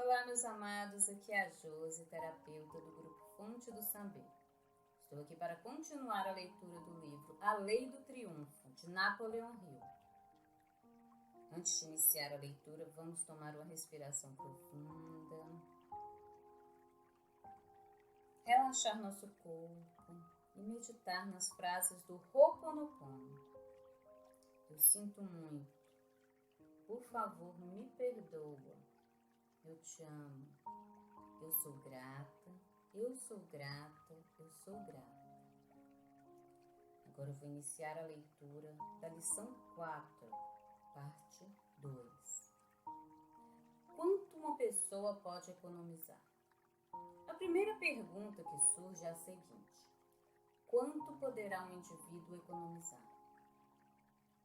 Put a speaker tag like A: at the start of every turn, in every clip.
A: Olá, meus amados, aqui é a Josi, terapeuta do Grupo Fonte do Saber. Estou aqui para continuar a leitura do livro A Lei do Triunfo, de Napoleão Hill. Antes de iniciar a leitura, vamos tomar uma respiração profunda, relaxar nosso corpo e meditar nas frases do Ho'oponopono. Eu sinto muito, por favor, me perdoa, eu te amo, eu sou grata, eu sou grata, eu sou grata. Agora eu vou iniciar a leitura da lição 4, parte 2. Quanto uma pessoa pode economizar? A primeira pergunta que surge é a seguinte: quanto poderá um indivíduo economizar?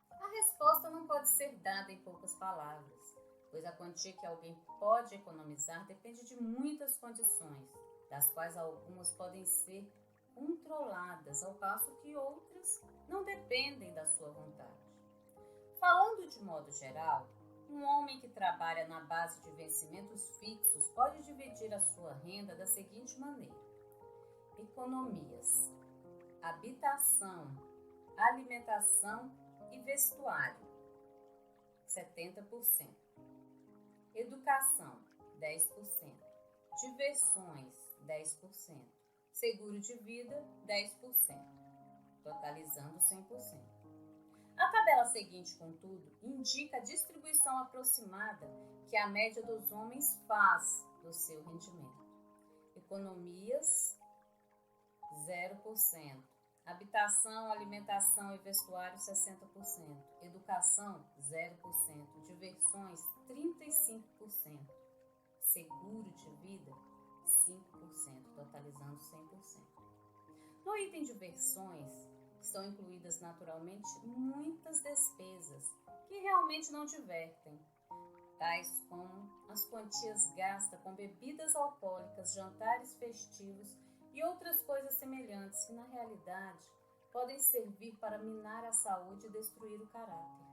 A: A resposta não pode ser dada em poucas palavras, pois a quantia que alguém pode economizar depende de muitas condições, das quais algumas podem ser controladas, ao passo que outras não dependem da sua vontade. Falando de modo geral, um homem que trabalha na base de vencimentos fixos pode dividir a sua renda da seguinte maneira: economias, habitação, alimentação e vestuário, 70%. Educação, 10%. Diversões, 10%. Seguro de vida, 10%. Totalizando 100%. A tabela seguinte, contudo, indica a distribuição aproximada que a média dos homens faz do seu rendimento. Economias, 0%. Habitação, alimentação e vestuário, 60%. Educação, 0%. Diversões, 35%. Seguro de vida, 5%, totalizando 100%. No item diversões, estão incluídas naturalmente muitas despesas que realmente não divertem, tais como as quantias gastas com bebidas alcoólicas, jantares festivos e outras coisas semelhantes que, na realidade, podem servir para minar a saúde e destruir o caráter.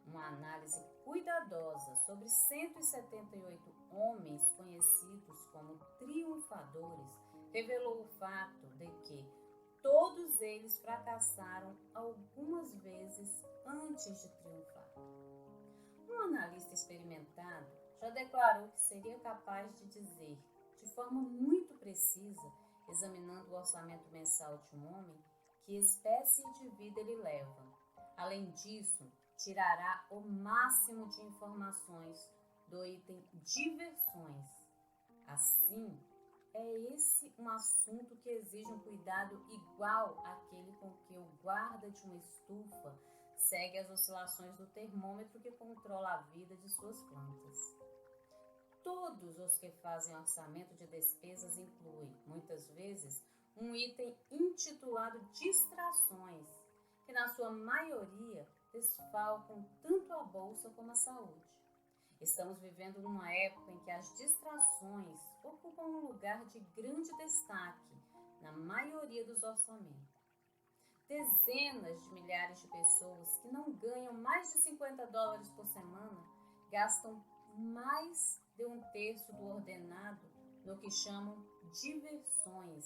A: Uma análise cuidadosa sobre 178 homens conhecidos como triunfadores revelou o fato de que todos eles fracassaram algumas vezes antes de triunfar. Um analista experimentado já declarou que seria capaz de dizer, de forma muito precisa, examinando o orçamento mensal de um homem, que espécie de vida ele leva. Além disso, tirará o máximo de informações do item diversões. Assim, é esse um assunto que exige um cuidado igual àquele com que o guarda de uma estufa segue as oscilações do termômetro que controla a vida de suas plantas. Todos os que fazem orçamento de despesas incluem, muitas vezes, um item intitulado distrações, que na sua maioria desfalcam tanto a bolsa como a saúde. Estamos vivendo numa época em que as distrações ocupam um lugar de grande destaque na maioria dos orçamentos. Dezenas de milhares de pessoas que não ganham mais de $50 por semana gastam mais de um terço do ordenado no que chamam diversões,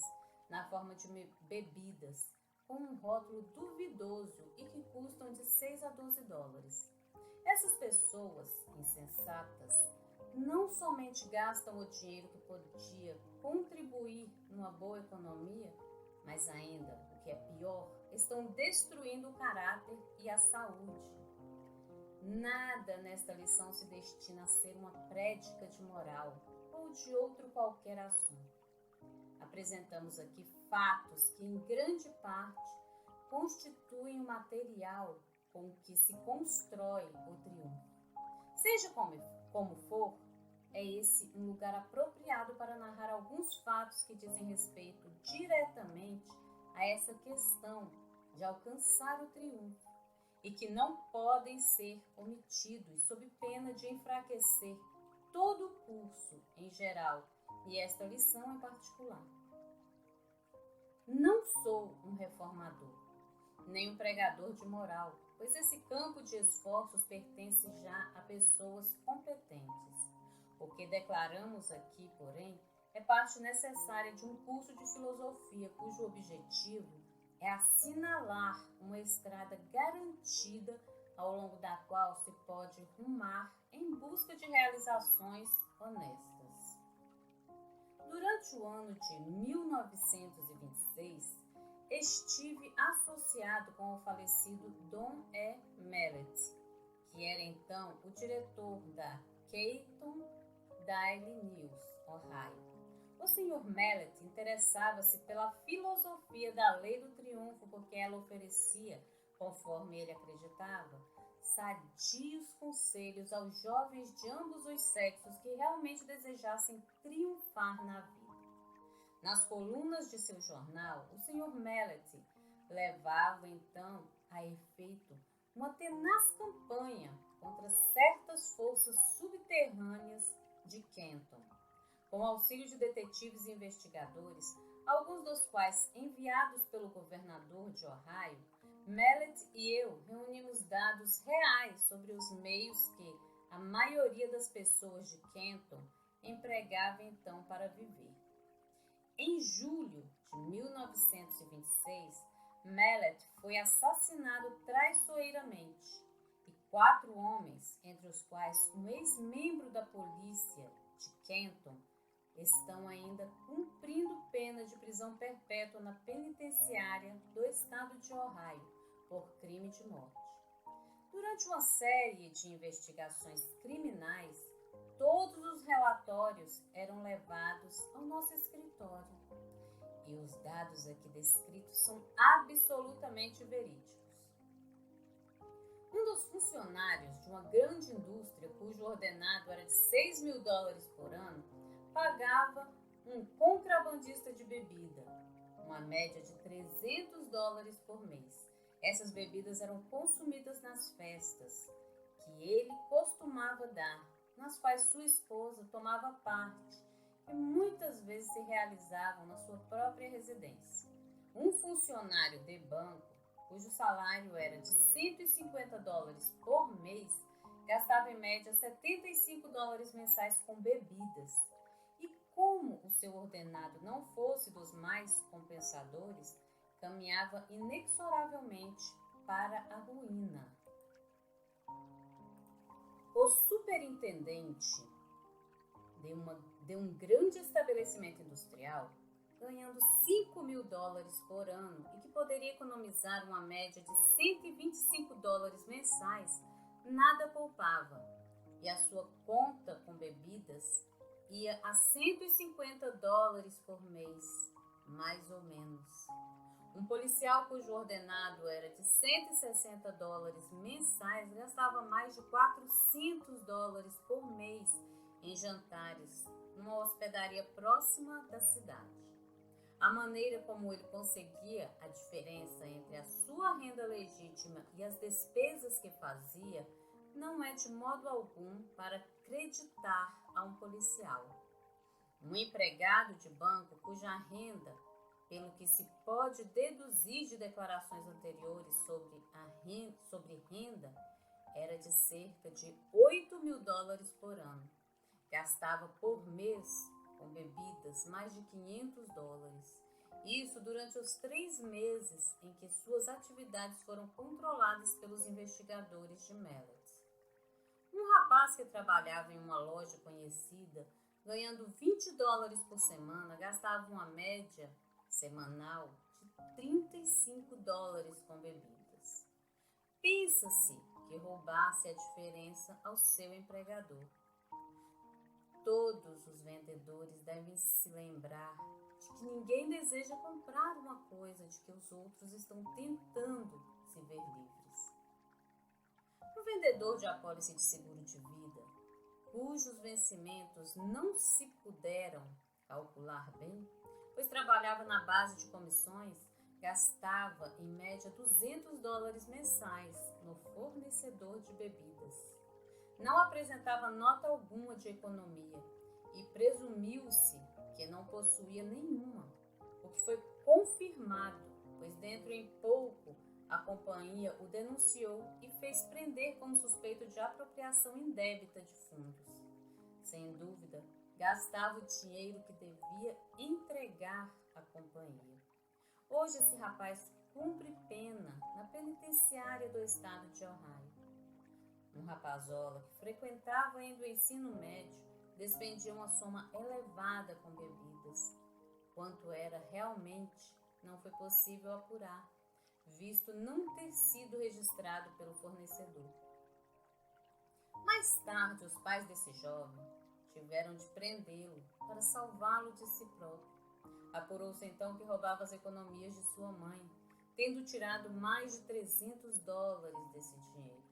A: na forma de bebidas, com um rótulo duvidoso e que custam de $6 a $12. Essas pessoas insensatas não somente gastam o dinheiro que podia contribuir numa boa economia, mas ainda, o que é pior, estão destruindo o caráter e a saúde. Nada nesta lição se destina a ser uma prédica de moral ou de outro qualquer assunto. Apresentamos aqui fatos que, em grande parte, constituem o material com que se constrói o triunfo. Seja como for, é esse um lugar apropriado para narrar alguns fatos que dizem respeito diretamente a essa questão de alcançar o triunfo e que não podem ser omitidos sob pena de enfraquecer todo o curso em geral e esta lição em particular. Não sou um reformador, nem um pregador de moral, pois esse campo de esforços pertence já a pessoas competentes. O que declaramos aqui, porém, é parte necessária de um curso de filosofia cujo objetivo é assinalar uma estrada garantida ao longo da qual se pode rumar em busca de realizações honestas. Durante o ano de 1926, estive associado com o falecido Don E. Mallett, que era então o diretor da Canton Daily News, Ohio. O Sr. Mallett interessava-se pela filosofia da lei do triunfo porque ela oferecia, conforme ele acreditava, sadios conselhos aos jovens de ambos os sexos que realmente desejassem triunfar na vida. Nas colunas de seu jornal, o Sr. Mallett levava então a efeito uma tenaz campanha contra certas forças subterrâneas de Canton. Com o auxílio de detetives e investigadores, alguns dos quais enviados pelo governador de Ohio, Mallett e eu reunimos dados reais sobre os meios que a maioria das pessoas de Canton empregava então para viver. Em julho de 1926, Mallett foi assassinado traiçoeiramente e 4 homens, entre os quais um ex-membro da polícia de Canton, estão ainda cumprindo pena de prisão perpétua na penitenciária do estado de Ohio por crime de morte. Durante uma série de investigações criminais, todos os relatórios eram levados ao nosso escritório e os dados aqui descritos são absolutamente verídicos. Um dos funcionários de uma grande indústria cujo ordenado era de $6.000 por ano pagava um contrabandista de bebida, uma média de $300 por mês. Essas bebidas eram consumidas nas festas que ele costumava dar, nas quais sua esposa tomava parte e muitas vezes se realizavam na sua própria residência. Um funcionário de banco, cujo salário era de $150 por mês, gastava em média $75 mensais com bebidas. E como o seu ordenado não fosse dos mais compensadores, caminhava inexoravelmente para a ruína. O superintendente de um grande estabelecimento industrial, ganhando $5.000 por ano e que poderia economizar uma média de $125 mensais, nada poupava, e a sua conta com bebidas ia a $150 por mês, mais ou menos. Um policial cujo ordenado era de $160 mensais gastava mais de $400 por mês em jantares numa hospedaria próxima da cidade. A maneira como ele conseguia a diferença entre a sua renda legítima e as despesas que fazia não é de modo algum para acreditar a um policial. Um empregado de banco cuja renda, pelo que se pode deduzir de declarações anteriores sobre renda, era de cerca de $8.000 por ano. Gastava por mês com bebidas mais de $500. Isso durante os 3 meses em que suas atividades foram controladas pelos investigadores de Mallett. Um rapaz que trabalhava em uma loja conhecida, ganhando $20 por semana, gastava uma média semanal de $35 com bebidas. Pensa-se que roubasse a diferença ao seu empregador. Todos os vendedores devem se lembrar de que ninguém deseja comprar uma coisa de que os outros estão tentando se ver livres. Um vendedor de apólice de seguro de vida, cujos vencimentos não se puderam calcular bem, pois trabalhava na base de comissões, gastava em média $200 mensais no fornecedor de bebidas. Não apresentava nota alguma de economia e presumiu-se que não possuía nenhuma, o que foi confirmado, pois dentro em pouco a companhia o denunciou e fez prender como suspeito de apropriação indébita de fundos. Sem dúvida, gastava o dinheiro que devia entregar à companhia. Hoje esse rapaz cumpre pena na penitenciária do estado de Ohio. Um rapazola que frequentava ainda o ensino médio despendia uma soma elevada com bebidas. Quanto era realmente, não foi possível apurar, visto não ter sido registrado pelo fornecedor. Mais tarde, os pais desse jovem tiveram de prendê-lo para salvá-lo de si próprio. Apurou-se então que roubava as economias de sua mãe, tendo tirado mais de $300 desse dinheiro.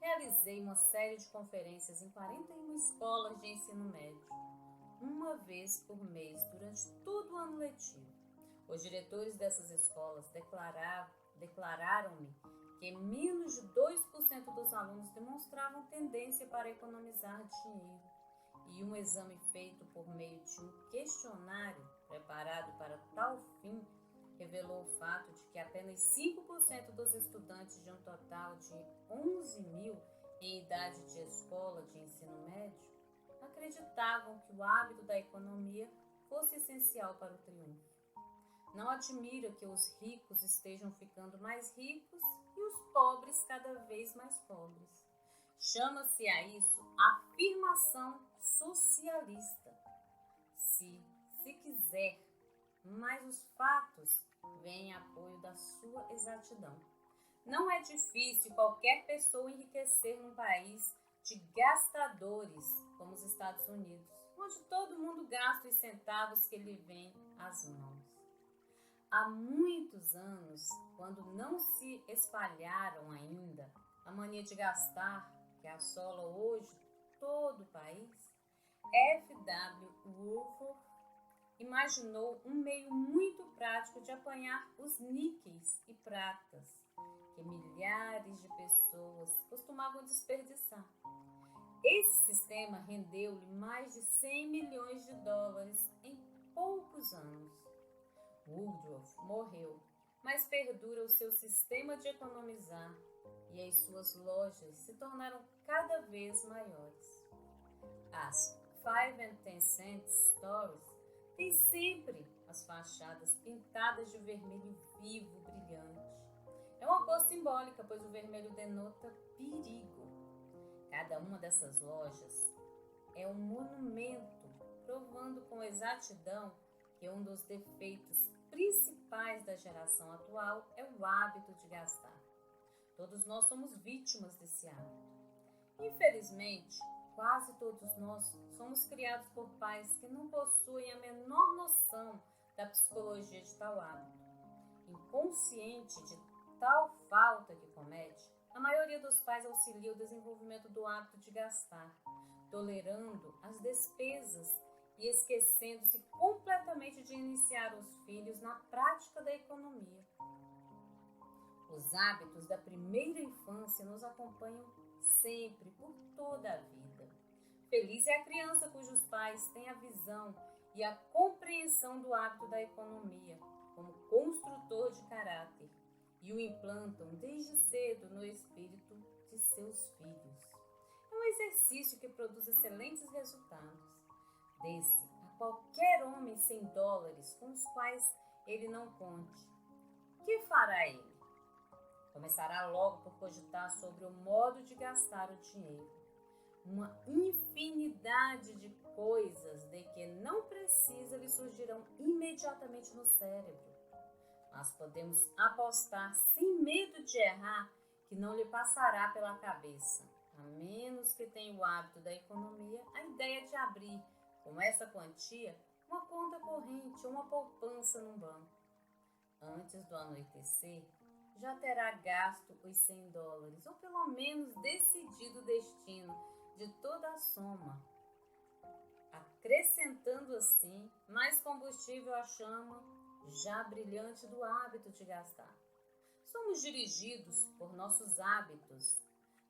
A: Realizei uma série de conferências em 41 escolas de ensino médio, uma vez por mês durante todo o ano letivo. Os diretores dessas escolas declararam-me que menos de 2% dos alunos demonstravam tendência para economizar dinheiro, e um exame feito por meio de um questionário preparado para tal fim revelou o fato de que apenas 5% dos estudantes de um total de 11 mil em idade de escola de ensino médio acreditavam que o hábito da economia fosse essencial para o triunfo. Não admira que os ricos estejam ficando mais ricos e os pobres cada vez mais pobres. Chama-se a isso afirmação socialista, se quiser, mas os fatos vêm em apoio da sua exatidão. Não é difícil qualquer pessoa enriquecer num país de gastadores como os Estados Unidos, onde todo mundo gasta os centavos que lhe vêm às mãos. Há muitos anos, quando não se espalharam ainda a mania de gastar que assola hoje todo o país, F.W. Woolworth imaginou um meio muito prático de apanhar os níqueis e pratas que milhares de pessoas costumavam desperdiçar. Esse sistema rendeu-lhe mais de $100 milhões em poucos anos. Woodruff morreu, mas perdura o seu sistema de economizar e as suas lojas se tornaram cada vez maiores. As 5 and 10 cent stores têm sempre as fachadas pintadas de vermelho vivo, brilhante. É uma cor simbólica, pois o vermelho denota perigo. Cada uma dessas lojas é um monumento, provando com exatidão que um dos defeitos principais da geração atual é o hábito de gastar. Todos nós somos vítimas desse hábito. Infelizmente, quase todos nós somos criados por pais que não possuem a menor noção da psicologia de tal hábito. Inconsciente de tal falta que comete, a maioria dos pais auxilia o desenvolvimento do hábito de gastar, tolerando as despesas e esquecendo-se completamente de iniciar os filhos na prática da economia. Os hábitos da primeira infância nos acompanham sempre, por toda a vida. Feliz é a criança cujos pais têm a visão e a compreensão do hábito da economia como construtor de caráter e o implantam desde cedo no espírito de seus filhos. É um exercício que produz excelentes resultados. Desse a qualquer homem $100 com os quais ele não conte. O que fará ele? Começará logo por cogitar sobre o modo de gastar o dinheiro. Uma infinidade de coisas de que não precisa lhe surgirão imediatamente no cérebro. Mas podemos apostar sem medo de errar que não lhe passará pela cabeça, a menos que tenha o hábito da economia, a ideia de abrir, com essa quantia, uma conta corrente ou uma poupança num banco. Antes do anoitecer, já terá gasto os $100, ou pelo menos decidido o destino de toda a soma, acrescentando assim mais combustível à chama já brilhante do hábito de gastar. Somos dirigidos por nossos hábitos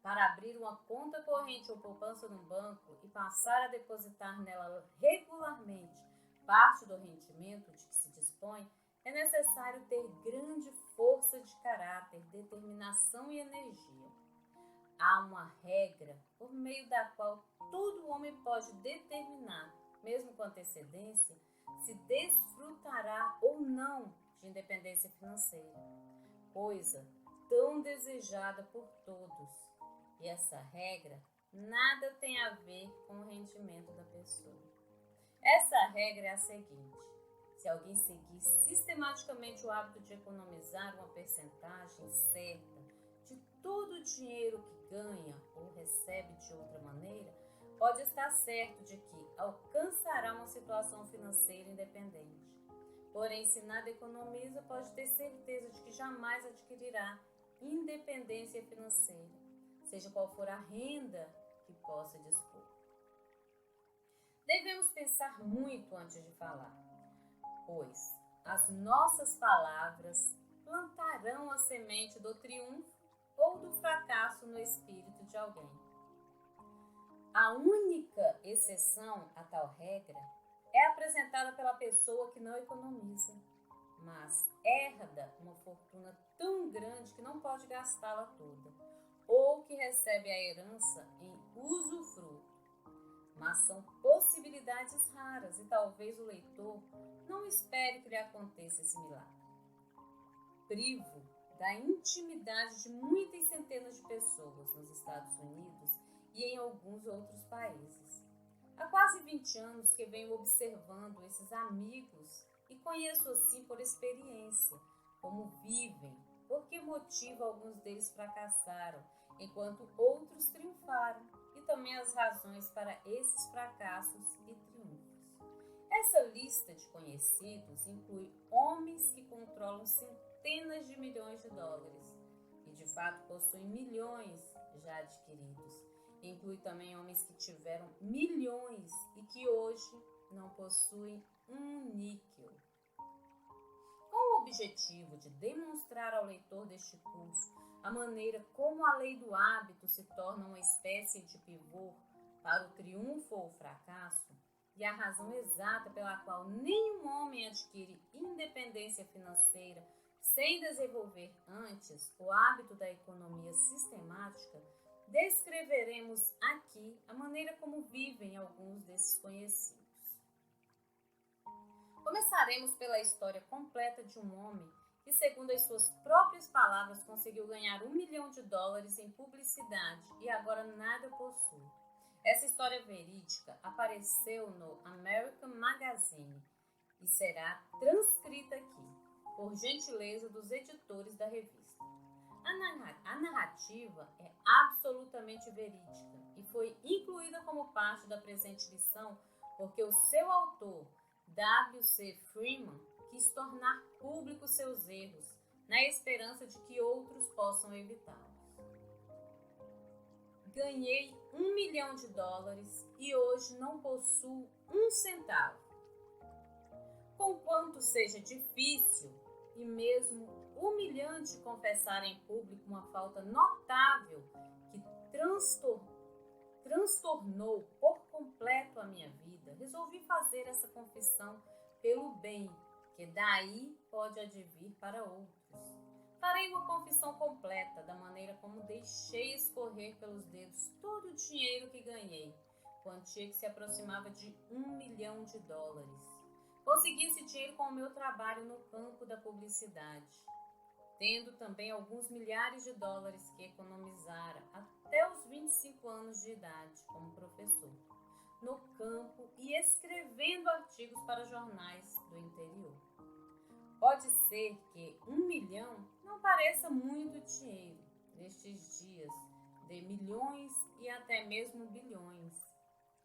A: para abrir uma conta corrente ou poupança no banco e passar a depositar nela regularmente parte do rendimento de que se dispõe. É necessário ter grande força de caráter, determinação e energia. Há uma regra por meio da qual todo homem pode pode determinar, mesmo com antecedência, se desfrutará ou não de independência financeira, coisa tão desejada por todos. E essa regra nada tem a ver com o rendimento da pessoa. Essa regra é a seguinte: se alguém seguir sistematicamente o hábito de economizar uma percentagem certa de todo o dinheiro que ganha ou recebe de outra maneira, pode estar certo de que alcançará uma situação financeira independente. Porém, se nada economiza, pode ter certeza de que jamais adquirirá independência financeira, seja qual for a renda que possa dispor. Devemos pensar muito antes de falar, pois as nossas palavras plantarão a semente do triunfo ou do fracasso no espírito de alguém. A única exceção a tal regra é apresentada pela pessoa que não economiza, mas herda uma fortuna tão grande que não pode gastá-la toda, ou que recebe a herança em usufruto. Mas são possibilidades raras e talvez o leitor não espere que lhe aconteça esse milagre. Privo da intimidade de muitas centenas de pessoas nos Estados Unidos e em alguns outros países. Há quase 20 anos que venho observando esses amigos e conheço assim por experiência como vivem, por que motivo alguns deles fracassaram, enquanto outros triunfaram, e também as razões para esses fracassos e triunfos. Essa lista de conhecidos inclui homens que controlam centenas de milhões de dólares e de fato possuem milhões já adquiridos. Inclui também homens que tiveram milhões e que hoje não possuem um níquel. Com o objetivo de demonstrar ao leitor deste curso a maneira como a lei do hábito se torna uma espécie de pivô para o triunfo ou o fracasso, e a razão exata pela qual nenhum homem adquire independência financeira sem desenvolver antes o hábito da economia sistemática, descreveremos aqui a maneira como vivem alguns desses conhecidos. Começaremos pela história completa de um homem que, segundo as suas próprias palavras, conseguiu ganhar $1 milhão em publicidade e agora nada possui. Essa história verídica apareceu no American Magazine e será transcrita aqui, por gentileza dos editores da revista. A narrativa é absolutamente verídica e foi incluída como parte da presente lição porque o seu autor, W.C. Freeman, quis tornar públicos seus erros, na esperança de que outros possam evitá-los. Ganhei $1 milhão e hoje não possuo um centavo. Conquanto seja difícil e mesmo humilhante confessar em público uma falta notável que transtornou por completo a minha vida, resolvi fazer essa confissão pelo bem que daí pode advir para outros. Farei uma confissão completa da maneira como deixei escorrer pelos dedos todo o dinheiro que ganhei, quantia que se aproximava de $1 milhão. Consegui esse dinheiro com o meu trabalho no campo da publicidade, tendo também alguns milhares de dólares que economizara até os 25 anos de idade como professor, no campo e escrevendo artigos para jornais do interior. Pode ser que $1 milhão não pareça muito dinheiro nestes dias de milhões e até mesmo bilhões.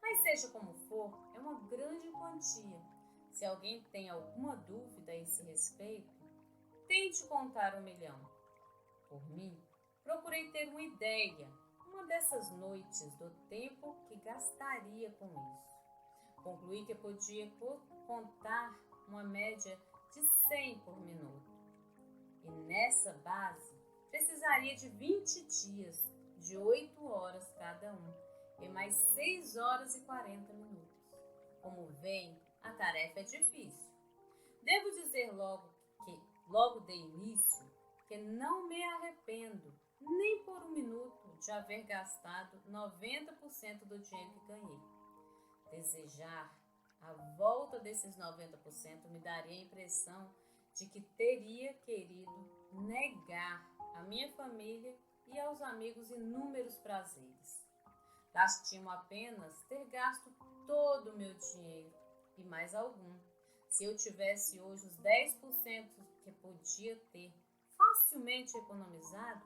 A: Mas seja como for, é uma grande quantia. Se alguém tem alguma dúvida a esse respeito, tente contar $1 milhão. Por mim, procurei ter uma ideia, uma dessas noites, do tempo que gastaria com isso. Concluí que podia contar uma média de 100 por minuto. E nessa base, precisaria de 20 dias, de 8 horas cada um, e mais 6 horas e 40 minutos. Como veem, a tarefa é difícil. Devo dizer logo de início, que não me arrependo nem por um minuto de haver gastado 90% do dinheiro que ganhei. Desejar a volta desses 90% me daria a impressão de que teria querido negar à minha família e aos amigos inúmeros prazeres. Lastimo apenas ter gasto todo o meu dinheiro e mais algum. Se eu tivesse hoje os 10% que podia ter facilmente economizado,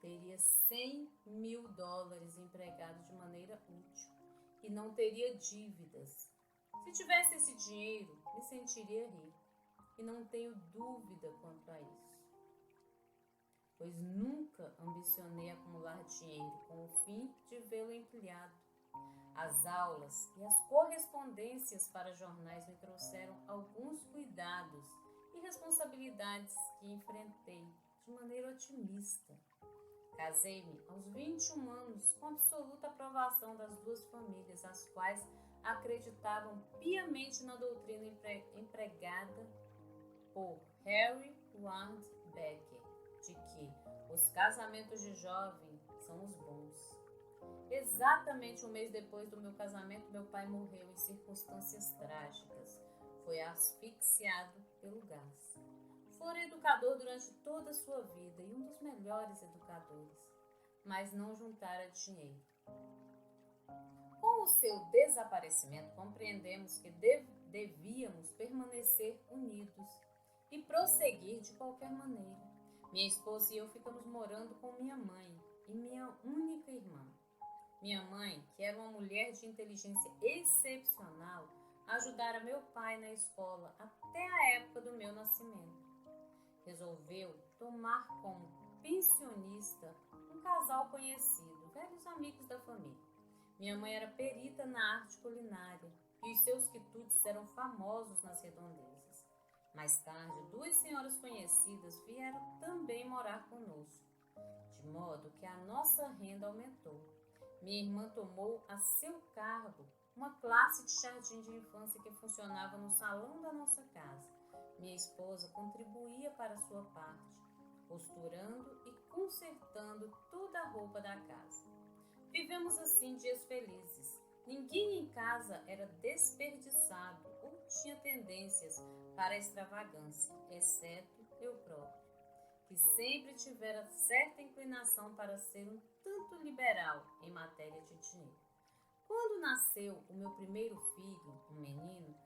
A: teria $100.000 empregados de maneira útil e não teria dívidas. Se tivesse esse dinheiro, me sentiria rico e não tenho dúvida quanto a isso, pois nunca ambicionei acumular dinheiro com o fim de vê-lo empilhado. As aulas e as correspondências para jornais me trouxeram alguns cuidados e responsabilidades que enfrentei de maneira otimista. Casei-me aos 21 anos com absoluta aprovação das duas famílias, as quais acreditavam piamente na doutrina empregada por Harry Ward Becker, de que os casamentos de jovem são os bons. Exatamente um mês depois do meu casamento, meu pai morreu em circunstâncias trágicas. Foi asfixiado pelo gás. Fora educador durante toda a sua vida e um dos melhores educadores, mas não juntara dinheiro. Com o seu desaparecimento, compreendemos que devíamos permanecer unidos e prosseguir de qualquer maneira. Minha esposa e eu ficamos morando com minha mãe e minha única irmã. Minha mãe, que era uma mulher de inteligência excepcional, ajudara meu pai na escola até a época do meu nascimento. Resolveu tomar como pensionista um casal conhecido, velhos amigos da família. Minha mãe era perita na arte culinária e os seus quitutes eram famosos nas redondezas. Mais tarde, duas senhoras conhecidas vieram também morar conosco, de modo que a nossa renda aumentou. Minha irmã tomou a seu cargo uma classe de jardim de infância que funcionava no salão da nossa casa. Minha esposa contribuía para a sua parte, costurando e consertando toda a roupa da casa. Vivemos assim dias felizes. Ninguém em casa era desperdiçado ou tinha tendências para a extravagância, exceto eu próprio, que sempre tivera certa inclinação para ser um tanto liberal em matéria de dinheiro. Quando nasceu o meu primeiro filho, um menino,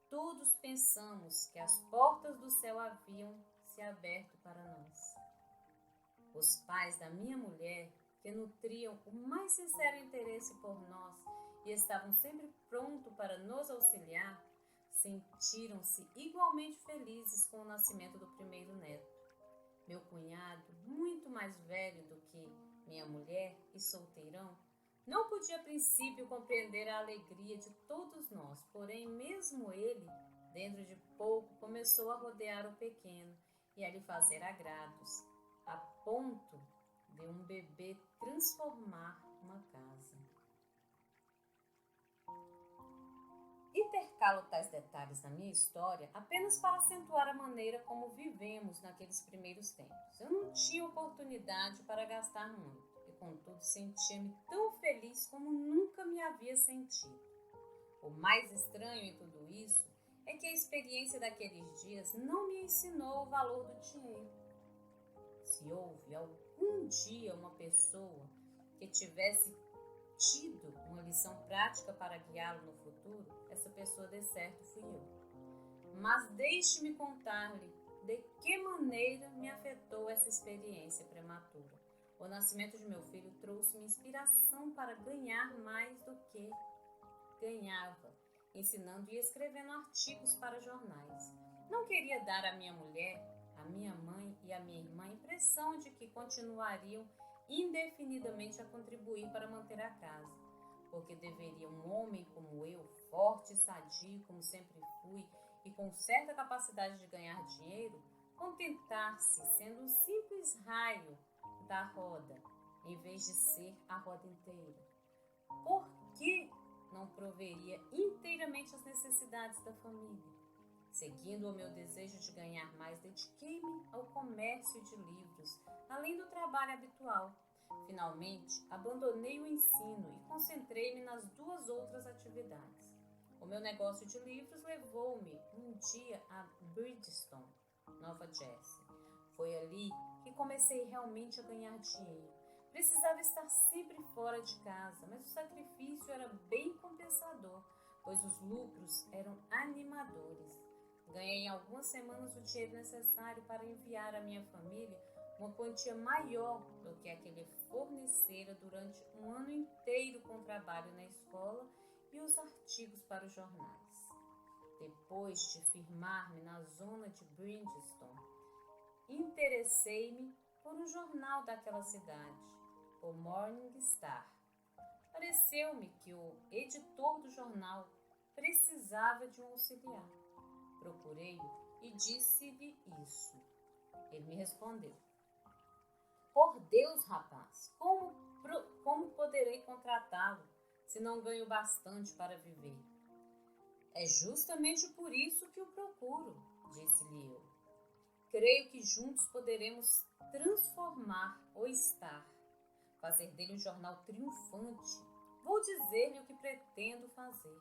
A: todos pensamos que as portas do céu haviam se aberto para nós. Os pais da minha mulher, que nutriam o mais sincero interesse por nós e estavam sempre prontos para nos auxiliar, sentiram-se igualmente felizes com o nascimento do primeiro neto. Meu cunhado, muito mais velho do que minha mulher e solteirão, não podia a princípio compreender a alegria de todos nós, porém mesmo ele, dentro de pouco, começou a rodear o pequeno e a lhe fazer agrados, a ponto de um bebê transformar uma casa. Intercalo tais detalhes na minha história apenas para acentuar a maneira como vivemos naqueles primeiros tempos. Eu não tinha oportunidade para gastar muito e, contudo, sentia-me tão feliz como nunca me havia sentido. O mais estranho em tudo isso é que a experiência daqueles dias não me ensinou o valor do dinheiro. Se houve algum dia uma pessoa que tivesse tido uma lição prática para guiá-lo no futuro, essa pessoa de certo fui eu. Mas deixe-me contar-lhe de que maneira me afetou essa experiência prematura. O nascimento de meu filho trouxe-me inspiração para ganhar mais do que ganhava, ensinando e escrevendo artigos para jornais. Não queria dar à minha mulher, à minha mãe e à minha irmã a impressão de que continuariam indefinidamente a contribuir para manter a casa, porque deveria um homem como eu, forte e sadio como sempre fui e com certa capacidade de ganhar dinheiro, contentar-se sendo um simples raio da roda, em vez de ser a roda inteira. Por que não proveria inteiramente as necessidades da família? Seguindo o meu desejo de ganhar mais, dediquei-me ao comércio de livros, além do trabalho habitual. Finalmente, abandonei o ensino e concentrei-me nas duas outras atividades. O meu negócio de livros levou-me um dia a Bridgestone, Nova Jersey. Foi ali que comecei realmente a ganhar dinheiro. Precisava estar sempre fora de casa, mas o sacrifício era bem compensador, pois os lucros eram animadores. Ganhei em algumas semanas o dinheiro necessário para enviar à minha família uma quantia maior do que a que ele fornecera durante um ano inteiro com trabalho na escola e os artigos para os jornais. Depois de firmar-me na zona de Bridgestone, interessei-me por um jornal daquela cidade, o Morning Star. Pareceu-me que o editor do jornal precisava de um auxiliar. Procurei-o e disse-lhe isso. Ele me respondeu: por Deus, rapaz, como poderei contratá-lo se não ganho bastante para viver? É justamente por isso que o procuro, disse-lhe eu. Creio que juntos poderemos transformar o Star, fazer dele um jornal triunfante. Vou dizer-lhe o que pretendo fazer.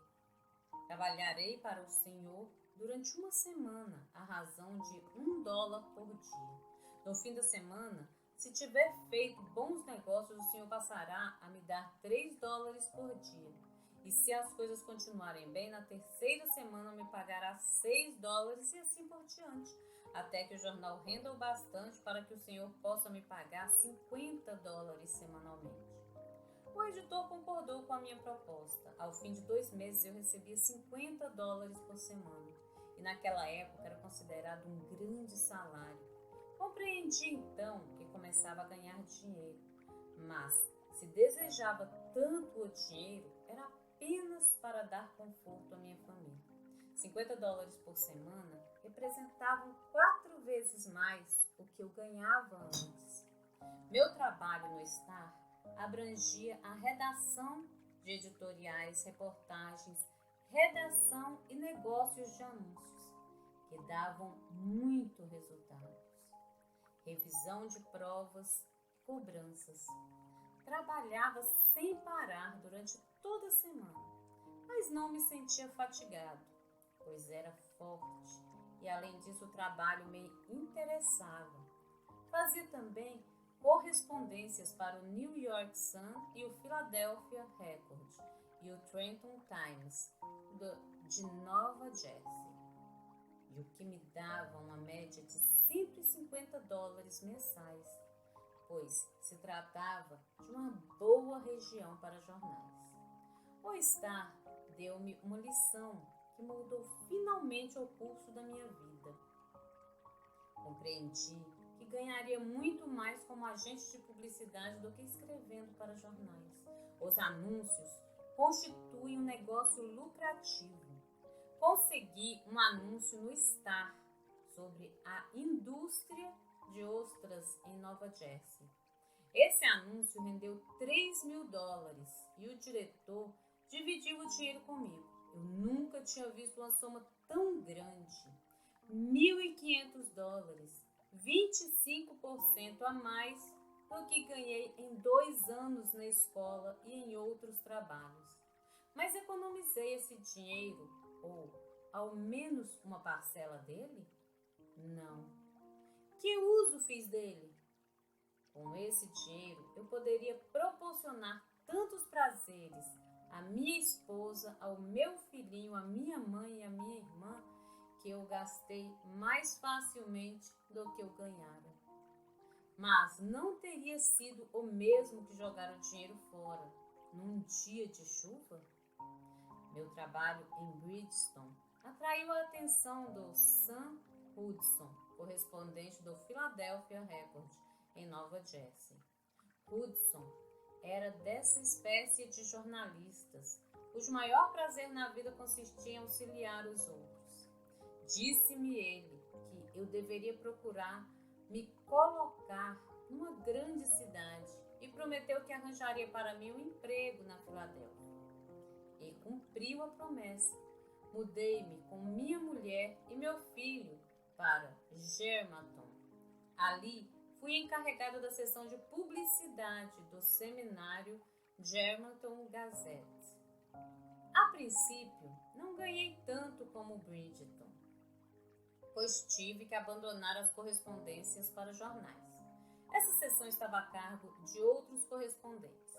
A: Trabalharei para o senhor durante uma semana, à razão de $1 por dia. No fim da semana, se tiver feito bons negócios, o senhor passará a me dar $3 por dia. E se as coisas continuarem bem, na terceira semana me pagará $6 e assim por diante, até que o jornal renda o bastante para que o senhor possa me pagar $50 semanalmente. O editor concordou com a minha proposta. Ao fim de 2 meses eu recebia $50 por semana, e naquela época era considerado um grande salário. Compreendi então que começava a ganhar dinheiro, mas se desejava tanto o dinheiro, era apenas para dar conforto à minha família. $50 por semana representavam 4 vezes mais o que eu ganhava antes. Meu trabalho no Star abrangia a redação de editoriais, reportagens, redação e negócios de anúncios, que davam muito resultados. Revisão de provas, cobranças. Trabalhava sem parar durante toda a semana, mas não me sentia fatigado, pois era forte e além disso o trabalho me interessava. Fazia também correspondências para o New York Sun e o Philadelphia Record e o Trenton Times de Nova Jersey, e o que me dava uma média de $150 mensais, pois se tratava de uma boa região para jornais. O Star deu-me uma lição que mudou finalmente o curso da minha vida. Compreendi que ganharia muito mais como agente de publicidade do que escrevendo para jornais. Os anúncios constituem um negócio lucrativo. Consegui um anúncio no Star sobre a indústria de ostras em Nova Jersey. Esse anúncio rendeu $3.000 e o diretor dividiu o dinheiro comigo. Eu nunca tinha visto uma soma tão grande. $1.500, 25% a mais do que ganhei em 2 anos na escola e em outros trabalhos. Mas economizei esse dinheiro, ou ao menos uma parcela dele? Não. Que uso fiz dele? Com esse dinheiro, eu poderia proporcionar tantos prazeres à minha esposa, ao meu filhinho, à minha mãe e à minha irmã, que eu gastei mais facilmente do que eu ganhara. Mas não teria sido o mesmo que jogar o dinheiro fora, num dia de chuva? Meu trabalho em Bridgestone atraiu a atenção do Sam Hudson, correspondente do Philadelphia Record, em Nova Jersey. Hudson era dessa espécie de jornalistas, cujo maior prazer na vida consistia em auxiliar os outros. Disse-me ele que eu deveria procurar me colocar numa grande cidade e prometeu que arranjaria para mim um emprego na Filadélfia. E cumpriu a promessa. Mudei-me com minha mulher e meu filho para Germantown. Ali fui encarregada da seção de publicidade do seminário Germantown Gazette. A princípio, não ganhei tanto como Bridgeton, pois tive que abandonar as correspondências para jornais. Essa seção estava a cargo de outros correspondentes,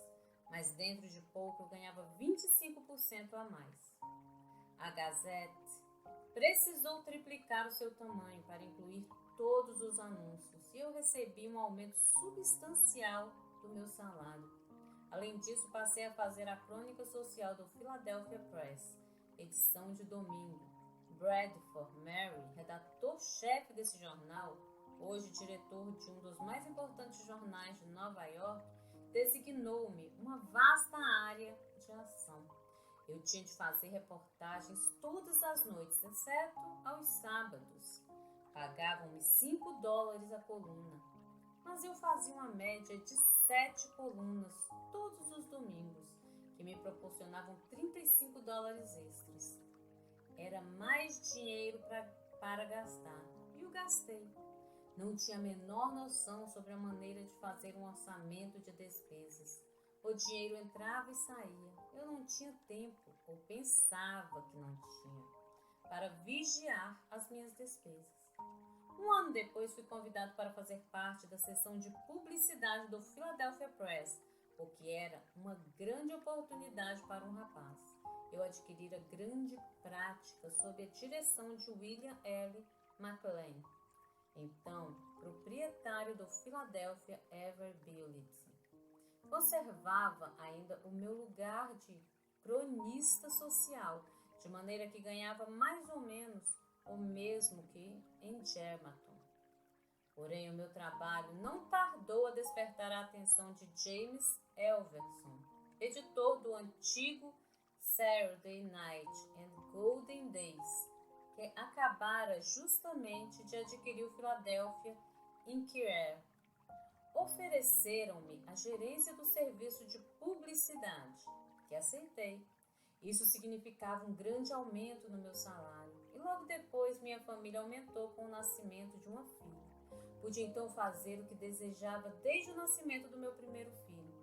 A: mas dentro de pouco eu ganhava 25% a mais. A Gazette precisou triplicar o seu tamanho para incluir todos os anúncios e eu recebi um aumento substancial do meu salário. Além disso, passei a fazer a crônica social do Philadelphia Press, edição de domingo. Bradford Mary, redator-chefe desse jornal, hoje diretor de um dos mais importantes jornais de Nova York, designou-me uma vasta área de ação. Eu tinha de fazer reportagens todas as noites, exceto aos sábados. Pagavam-me $5 a coluna, mas eu fazia uma média de 7 colunas todos os domingos, que me proporcionavam $35 extras. Era mais dinheiro para gastar, e o gastei. Não tinha a menor noção sobre a maneira de fazer um orçamento de despesas. O dinheiro entrava e saía. Eu não tinha tempo, ou pensava que não tinha, para vigiar as minhas despesas. Um ano depois fui convidado para fazer parte da seção de publicidade do Philadelphia Press, o que era uma grande oportunidade para um rapaz. Eu adquirira grande prática sob a direção de William L. McLean, então proprietário do Philadelphia Ever Bulletin. Conservava ainda o meu lugar de cronista social, de maneira que ganhava mais ou menos o mesmo que em Germantown. Porém, o meu trabalho não tardou a despertar a atenção de James Elverson, editor do antigo Saturday Night and Golden Days, que acabara justamente de adquirir o Philadelphia Inquirer. Ofereceram-me a gerência do serviço de publicidade, que aceitei. Isso significava um grande aumento no meu salário, e logo depois minha família aumentou com o nascimento de uma filha. Pude então fazer o que desejava desde o nascimento do meu primeiro filho,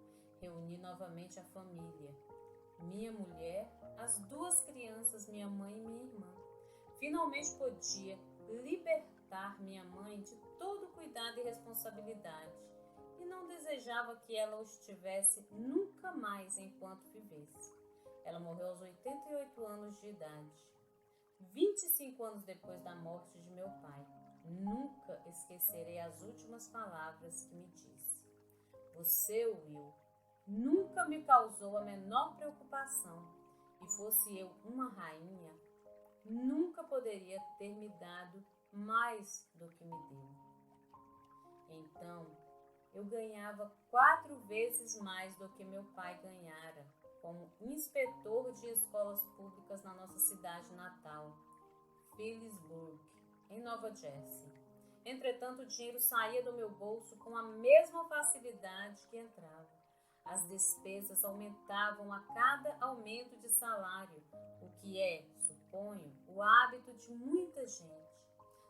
A: reunir novamente a família. Minha mulher, as 2 crianças, minha mãe e minha irmã. Finalmente podia libertar minha mãe de todo cuidado e responsabilidade, e não desejava que ela os tivesse nunca mais enquanto vivesse. Ela morreu aos 88 anos de idade, 25 anos depois da morte de meu pai. Nunca esquecerei as últimas palavras que me disse. Você, Will, nunca me causou a menor preocupação, e fosse eu uma rainha, nunca poderia ter me dado mais do que me deu. Então, eu ganhava 4 vezes mais do que meu pai ganhara como inspetor de escolas públicas na nossa cidade natal, Phillipsburg, em Nova Jersey. Entretanto, o dinheiro saía do meu bolso com a mesma facilidade que entrava. As despesas aumentavam a cada aumento de salário, o que é, suponho, o hábito de muita gente.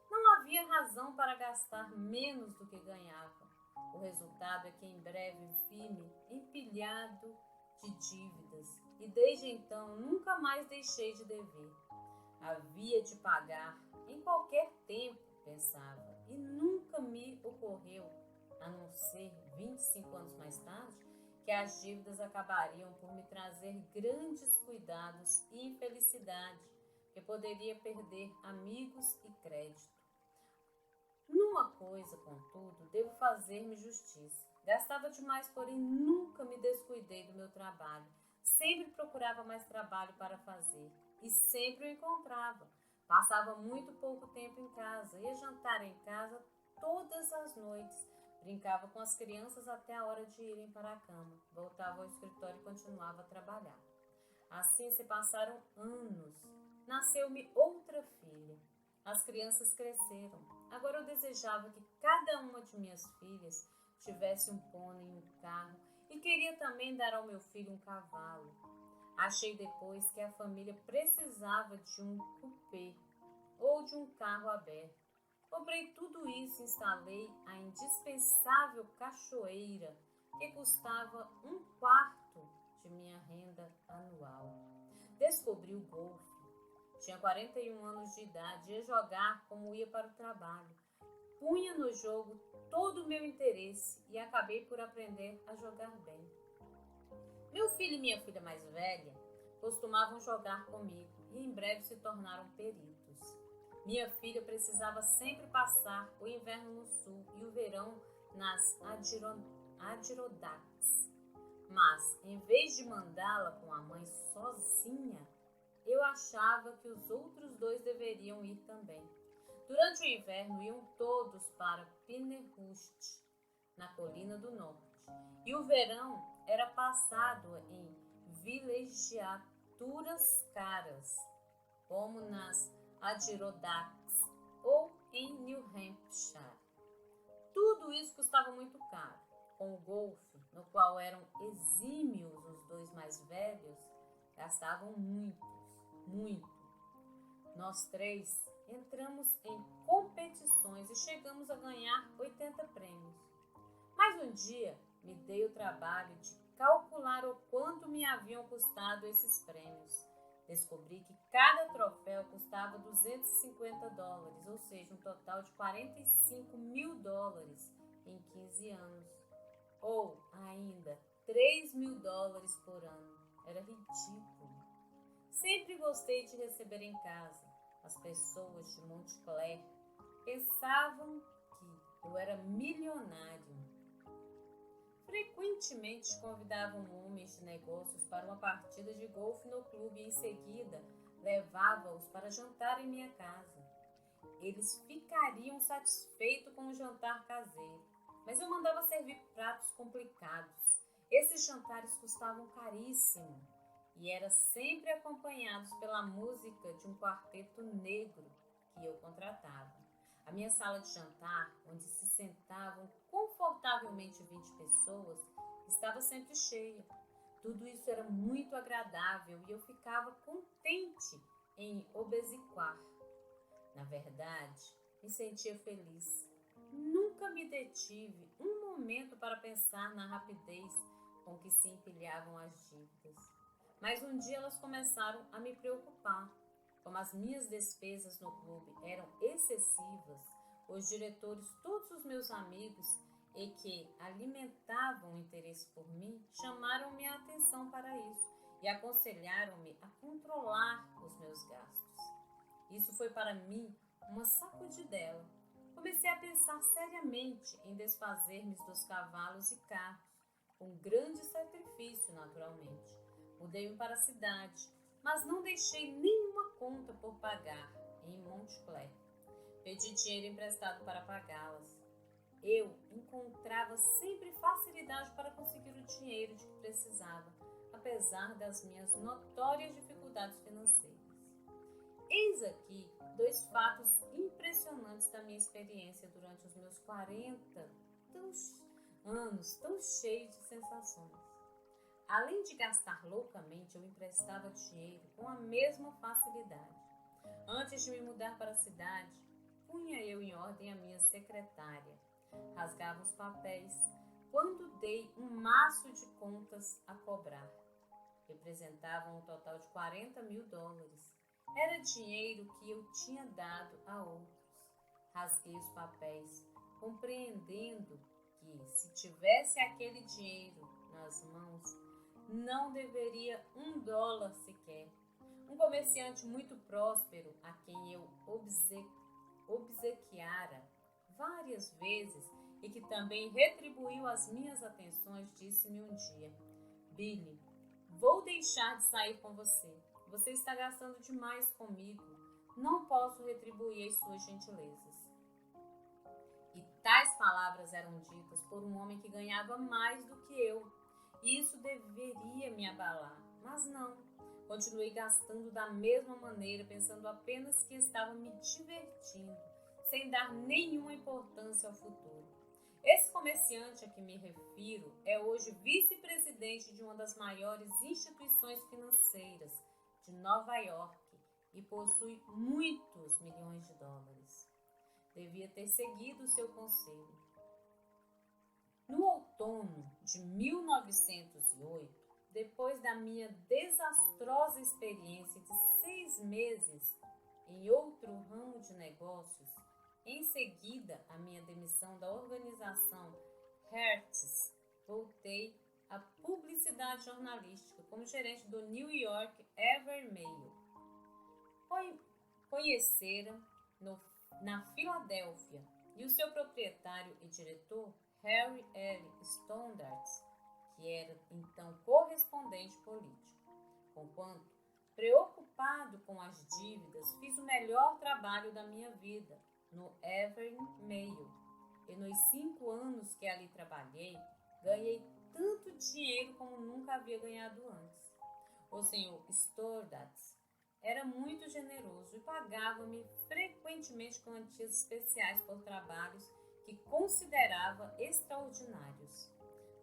A: Não havia razão para gastar menos do que ganhava. O resultado é que em breve vi-me empilhado de dívidas e desde então nunca mais deixei de dever. Havia de pagar em qualquer tempo, pensava, e nunca me ocorreu, a não ser 25 anos mais tarde, que as dívidas acabariam por me trazer grandes cuidados e infelicidade, que poderia perder amigos e crédito. Numa coisa, contudo, devo fazer-me justiça. Gastava demais, porém nunca me descuidei do meu trabalho. Sempre procurava mais trabalho para fazer e sempre o encontrava. Passava muito pouco tempo em casa, ia jantar em casa todas as noites. Brincava com as crianças até a hora de irem para a cama. Voltava ao escritório e continuava a trabalhar. Assim se passaram anos. Nasceu-me outra filha. As crianças cresceram. Agora eu desejava que cada uma de minhas filhas tivesse um pônei e um carro e queria também dar ao meu filho um cavalo. Achei depois que a família precisava de um coupé ou de um carro aberto. Comprei tudo isso e instalei a indispensável cachoeira, que custava 1/4 de minha renda anual. Descobri o golfe. Tinha 41 anos de idade, ia jogar como ia para o trabalho. Punha no jogo todo o meu interesse e acabei por aprender a jogar bem. Meu filho e minha filha mais velha costumavam jogar comigo e em breve se tornaram peritos. Minha filha precisava sempre passar o inverno no sul e o verão nas Adirondacks. Mas, em vez de mandá-la com a mãe sozinha, eu achava que os outros dois deveriam ir também. Durante o inverno iam todos para Pinehurst, na colina do norte, e o verão era passado em vilegiaturas caras, como nas Adirondacks ou em New Hampshire. Tudo isso custava muito caro. Com o golfe, no qual eram exímios os dois mais velhos, gastavam muito. Nós três entramos em competições e chegamos a ganhar 80 prêmios. Mas um dia me dei o trabalho de calcular o quanto me haviam custado esses prêmios. Descobri que cada troféu custava $250, ou seja, um total de $45 mil em 15 anos. Ou ainda $3 mil por ano. Era ridículo. Sempre gostei de receber em casa. As pessoas de Montclair pensavam que eu era milionário. Frequentemente convidavam homens de negócios para uma partida de golfe no clube e em seguida levava-os para jantar em minha casa. Eles ficariam satisfeitos com o jantar caseiro, mas eu mandava servir pratos complicados. Esses jantares custavam caríssimo e eram sempre acompanhados pela música de um quarteto negro que eu contratava. A minha sala de jantar, onde se sentavam confortavelmente 20 pessoas, estava sempre cheia. Tudo isso era muito agradável e eu ficava contente em obsequiar. Na verdade, me sentia feliz. Nunca me detive um momento para pensar na rapidez com que se empilhavam as dívidas. Mas um dia elas começaram a me preocupar. Como as minhas despesas no clube eram excessivas, os diretores, todos os meus amigos e que alimentavam o interesse por mim, chamaram minha atenção para isso e aconselharam-me a controlar os meus gastos. Isso foi para mim uma sacudidela. Comecei a pensar seriamente em desfazer-me dos cavalos e carros, com grande sacrifício, naturalmente. Mudei-me para a cidade, mas não deixei nenhuma conta por pagar em Montclair. Pedi dinheiro emprestado para pagá-las. Eu encontrava sempre facilidade para conseguir o dinheiro de que precisava, apesar das minhas notórias dificuldades financeiras. Eis aqui 2 fatos impressionantes da minha experiência durante os meus 40 anos tão cheios de sensações. Além de gastar loucamente, eu emprestava dinheiro com a mesma facilidade. Antes de me mudar para a cidade, punha eu em ordem a minha secretária. Rasgava os papéis quando dei um maço de contas a cobrar. Representavam um total de $40 mil. Era dinheiro que eu tinha dado a outros. Rasguei os papéis, compreendendo que, se tivesse aquele dinheiro nas mãos, não deveria $1 sequer. Um comerciante muito próspero, a quem eu obsequiara várias vezes e que também retribuiu as minhas atenções, disse-me um dia: Billy, vou deixar de sair com você. Você está gastando demais comigo. Não posso retribuir as suas gentilezas. E tais palavras eram ditas por um homem que ganhava mais do que eu. E isso deveria me abalar, mas não. Continuei gastando da mesma maneira, pensando apenas que estava me divertindo, sem dar nenhuma importância ao futuro. Esse comerciante a que me refiro é hoje vice-presidente de uma das maiores instituições financeiras de Nova York e possui muitos milhões de dólares. Devia ter seguido o seu conselho. No outono de 1908, depois da minha desastrosa experiência de 6 meses em outro ramo de negócios, em seguida a minha demissão da organização Hertz, voltei à publicidade jornalística como gerente do New York Ever Mail. Conhecera na Filadélfia e o seu proprietário e diretor, Harry L. Stoddard, que era então correspondente político. Conquanto, preocupado com as dívidas, fiz o melhor trabalho da minha vida no Ever Mail. E nos 5 anos que ali trabalhei, ganhei tanto dinheiro como nunca havia ganhado antes. O senhor Stoddard era muito generoso e pagava-me frequentemente quantias especiais por trabalhos que considerava extraordinários.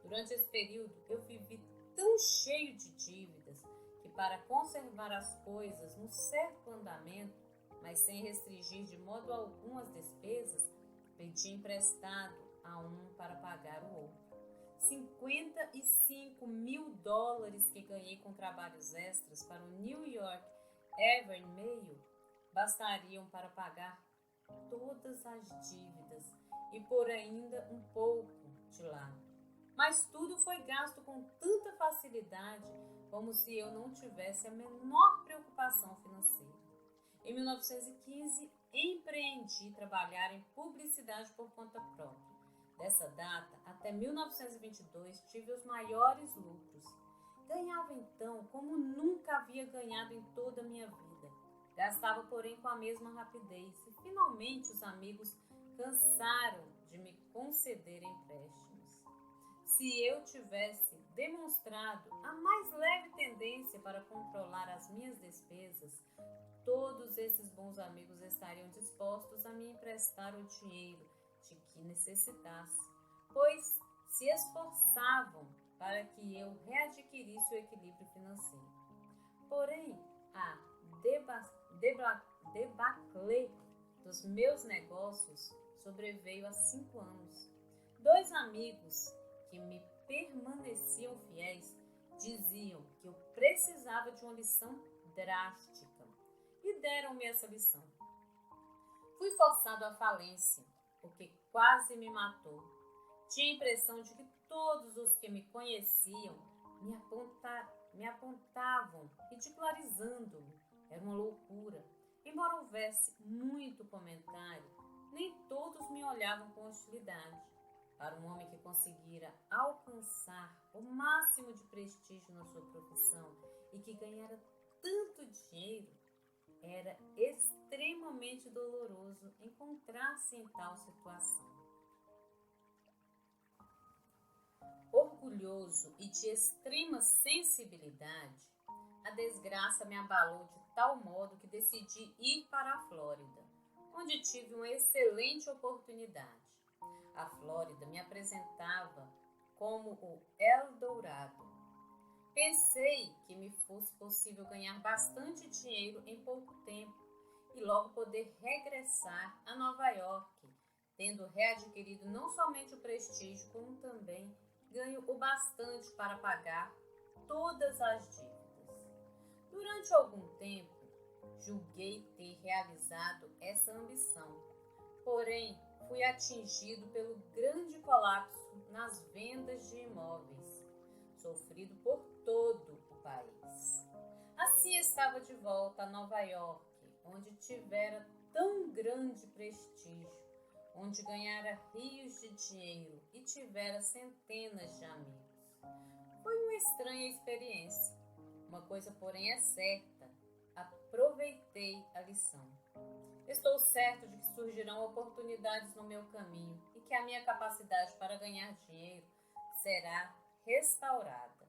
A: Durante esse período, eu vivi tão cheio de dívidas que, para conservar as coisas num certo andamento, mas sem restringir de modo algum as despesas, pedi emprestado a um para pagar o outro. $55 mil que ganhei com trabalhos extras para o New York Ever Mail bastariam para pagar todas as dívidas e por ainda um pouco de lá. Mas tudo foi gasto com tanta facilidade como se eu não tivesse a menor preocupação financeira. Em 1915, empreendi trabalhar em publicidade por conta própria. Dessa data até 1922, tive os maiores lucros. Ganhava então como nunca havia ganhado em toda a minha vida. Gastava, porém, com a mesma rapidez e finalmente os amigos cansaram de me conceder empréstimos. Se eu tivesse demonstrado a mais leve tendência para controlar as minhas despesas, todos esses bons amigos estariam dispostos a me emprestar o dinheiro de que necessitasse, pois se esforçavam para que eu readquirisse o equilíbrio financeiro. Porém, a debacle dos meus negócios sobreveio há 5 anos. 2 amigos que me permaneciam fiéis diziam que eu precisava de uma lição drástica e deram-me essa lição. Fui forçado à falência, o que quase me matou. Tinha a impressão de que todos os que me conheciam me apontavam, ridicularizando-me. Era uma loucura. Embora houvesse muito comentário, nem todos me olhavam com hostilidade. Para um homem que conseguira alcançar o máximo de prestígio na sua profissão e que ganhara tanto dinheiro, era extremamente doloroso encontrar-se em tal situação. Orgulhoso e de extrema sensibilidade, a desgraça me abalou de tal modo que decidi ir para a Flórida, onde tive uma excelente oportunidade. A Flórida me apresentava como o Eldorado. Pensei que me fosse possível ganhar bastante dinheiro em pouco tempo e logo poder regressar a Nova York, tendo readquirido não somente o prestígio, como também ganho o bastante para pagar todas as dívidas. Durante algum tempo, julguei ter realizado essa ambição, porém fui atingido pelo grande colapso nas vendas de imóveis, sofrido por todo o país. Assim estava de volta a Nova York, onde tivera tão grande prestígio, onde ganhara rios de dinheiro e tivera centenas de amigos. Foi uma estranha experiência. Uma coisa, porém, é certa: aproveitei a lição. Estou certo de que surgirão oportunidades no meu caminho e que a minha capacidade para ganhar dinheiro será restaurada.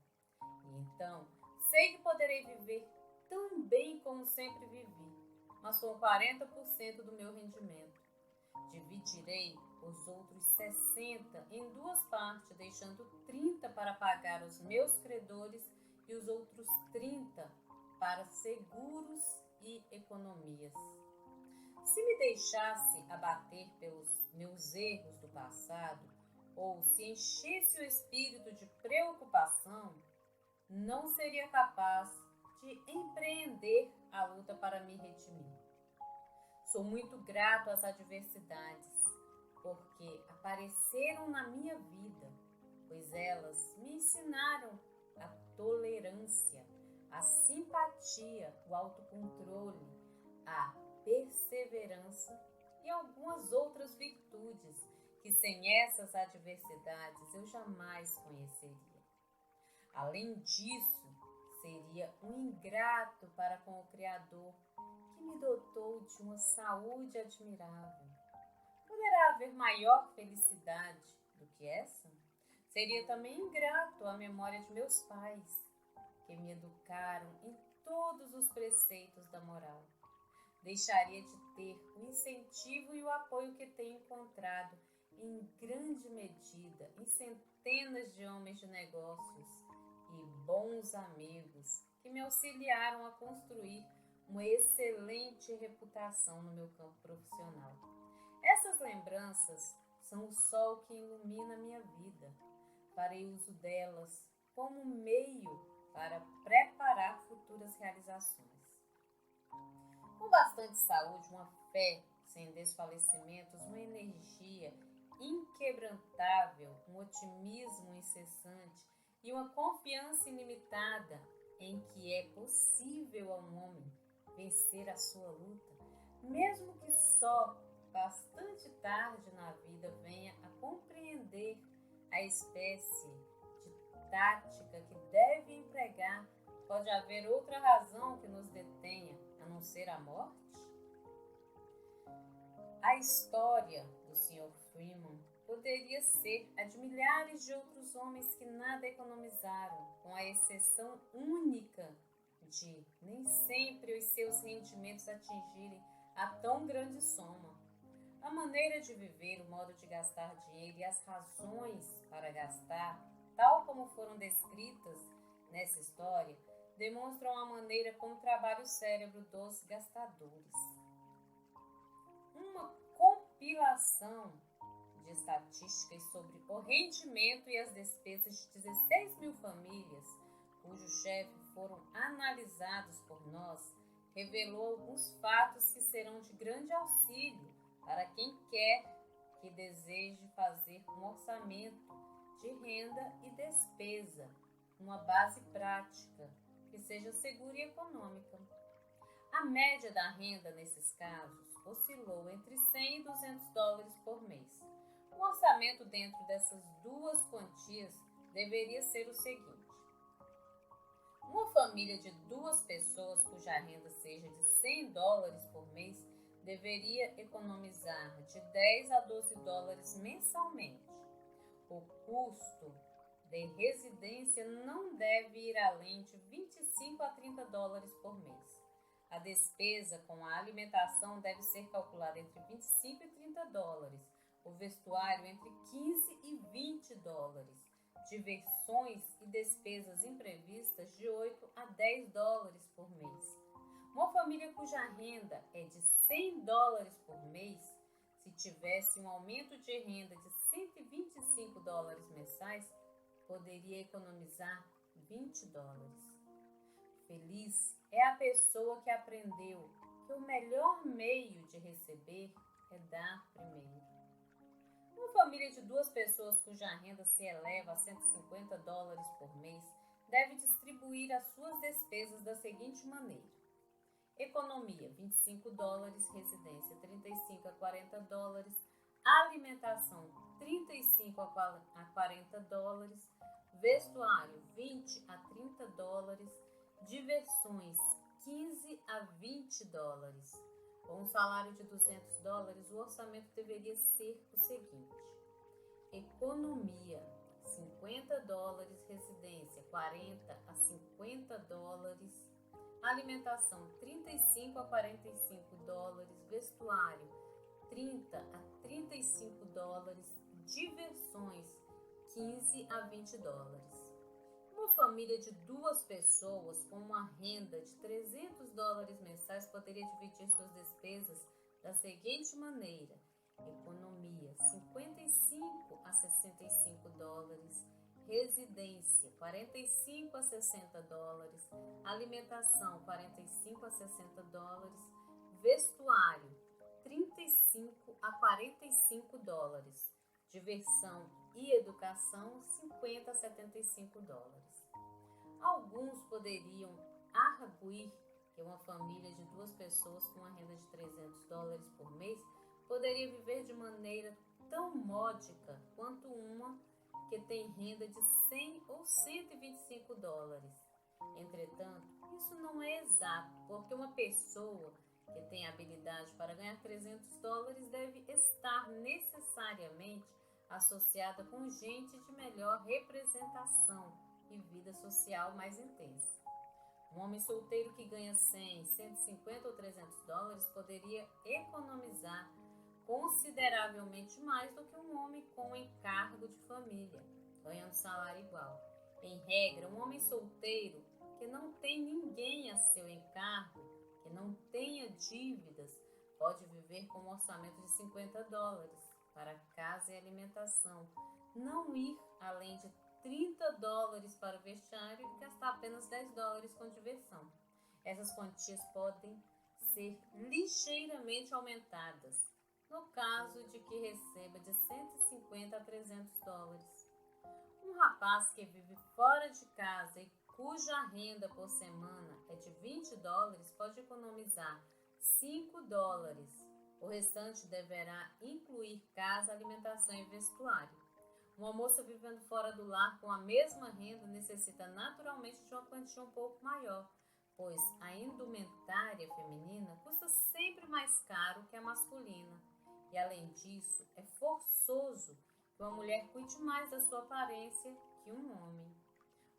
A: E então, sei que poderei viver tão bem como sempre vivi, mas com 40% do meu rendimento. Dividirei os outros 60 em 2 partes, deixando 30 para pagar os meus credores e os outros 30 para seguros e economias. Se me deixasse abater pelos meus erros do passado, ou se enchesse o espírito de preocupação, não seria capaz de empreender a luta para me redimir. Sou muito grato às adversidades, porque apareceram na minha vida, pois elas me ensinaram a tolerância, a simpatia, o autocontrole, a perseverança e algumas outras virtudes que sem essas adversidades eu jamais conheceria. Além disso, seria um ingrato para com o Criador, que me dotou de uma saúde admirável. Poderá haver maior felicidade do que essa? Seria também ingrato à memória de meus pais, que me educaram em todos os preceitos da moral. Deixaria de ter o incentivo e o apoio que tenho encontrado em grande medida em centenas de homens de negócios e bons amigos que me auxiliaram a construir uma excelente reputação no meu campo profissional. Essas lembranças são o sol que ilumina a minha vida. Farei uso delas como meio para preparar futuras realizações. Com bastante saúde, uma fé sem desfalecimentos, uma energia inquebrantável, um otimismo incessante e uma confiança ilimitada em que é possível a um homem vencer a sua luta, mesmo que só bastante tarde na vida venha a compreender a espécie de tática que deve empregar. Pode haver outra razão que nos detenha, a não ser a morte? A história do Sr. Freeman poderia ser a de milhares de outros homens que nada economizaram, com a exceção única de nem sempre os seus rendimentos atingirem a tão grande soma. A maneira de viver, o modo de gastar dinheiro e as razões para gastar, tal como foram descritas nessa história, demonstram a maneira como trabalha o cérebro dos gastadores. Uma compilação de estatísticas sobre o rendimento e as despesas de 16 mil famílias, cujos chefes foram analisados por nós, revelou alguns fatos que serão de grande auxílio para quem quer que deseje fazer um orçamento de renda e despesa, uma base prática, que seja segura e econômica. A média da renda nesses casos oscilou entre 100 e 200 dólares por mês. O orçamento dentro dessas duas quantias deveria ser o seguinte: uma família de 2 pessoas cuja renda seja de 100 dólares por mês deveria economizar de 10 a 12 dólares mensalmente. O custo de residência não deve ir além de 25 a 30 dólares por mês. A despesa com a alimentação deve ser calculada entre 25 e 30 dólares. O vestuário entre 15 e 20 dólares. Diversões e despesas imprevistas de 8 a 10 dólares por mês. Uma família cuja renda é de 100 dólares por mês, se tivesse um aumento de renda de 125 dólares mensais, poderia economizar 20 dólares. Feliz é a pessoa que aprendeu que o melhor meio de receber é dar primeiro. Uma família de 2 pessoas cuja renda se eleva a 150 dólares por mês deve distribuir as suas despesas da seguinte maneira: economia, 25 dólares, residência, 35 a 40 dólares, alimentação, 35 a 40 dólares, vestuário, 20 a 30 dólares, diversões, 15 a 20 dólares. Com um salário de 200 dólares, o orçamento deveria ser o seguinte: economia, 50 dólares, residência, 40 a 50 dólares, alimentação, 35 a 45 dólares, vestuário, 30 a 35 dólares, diversões, 15 a 20 dólares. Uma família de 2 pessoas com uma renda de 300 dólares mensais poderia dividir suas despesas da seguinte maneira: economia, 55 a 65 dólares, residência, 45 a 60 dólares, alimentação, 45 a 60 dólares, vestuário, 35 a 45 dólares, diversão e educação, 50 a 75 dólares. Alguns poderiam arguir que uma família de 2 pessoas com uma renda de 300 dólares por mês poderia viver de maneira tão módica quanto uma que tem renda de 100 ou 125 dólares. Entretanto, isso não é exato, porque uma pessoa que tem habilidade para ganhar 300 dólares deve estar necessariamente associada com gente de melhor representação e vida social mais intensa. Um homem solteiro que ganha 100, 150 ou 300 dólares poderia economizar consideravelmente mais do que um homem com encargo de família, ganhando salário igual. Em regra, um homem solteiro que não tem ninguém a seu encargo, que não tenha dívidas, pode viver com um orçamento de 50 dólares para casa e alimentação, não ir além de 30 dólares para o vestiário e gastar apenas 10 dólares com diversão. Essas quantias podem ser ligeiramente aumentadas, no caso de que receba de 150 a 300 dólares. Um rapaz que vive fora de casa e cuja renda por semana é de 20 dólares pode economizar 5 dólares. O restante deverá incluir casa, alimentação e vestuário. Uma moça vivendo fora do lar com a mesma renda necessita naturalmente de uma quantia um pouco maior, pois a indumentária feminina custa sempre mais caro que a masculina. E além disso, é forçoso que uma mulher cuide mais da sua aparência que um homem.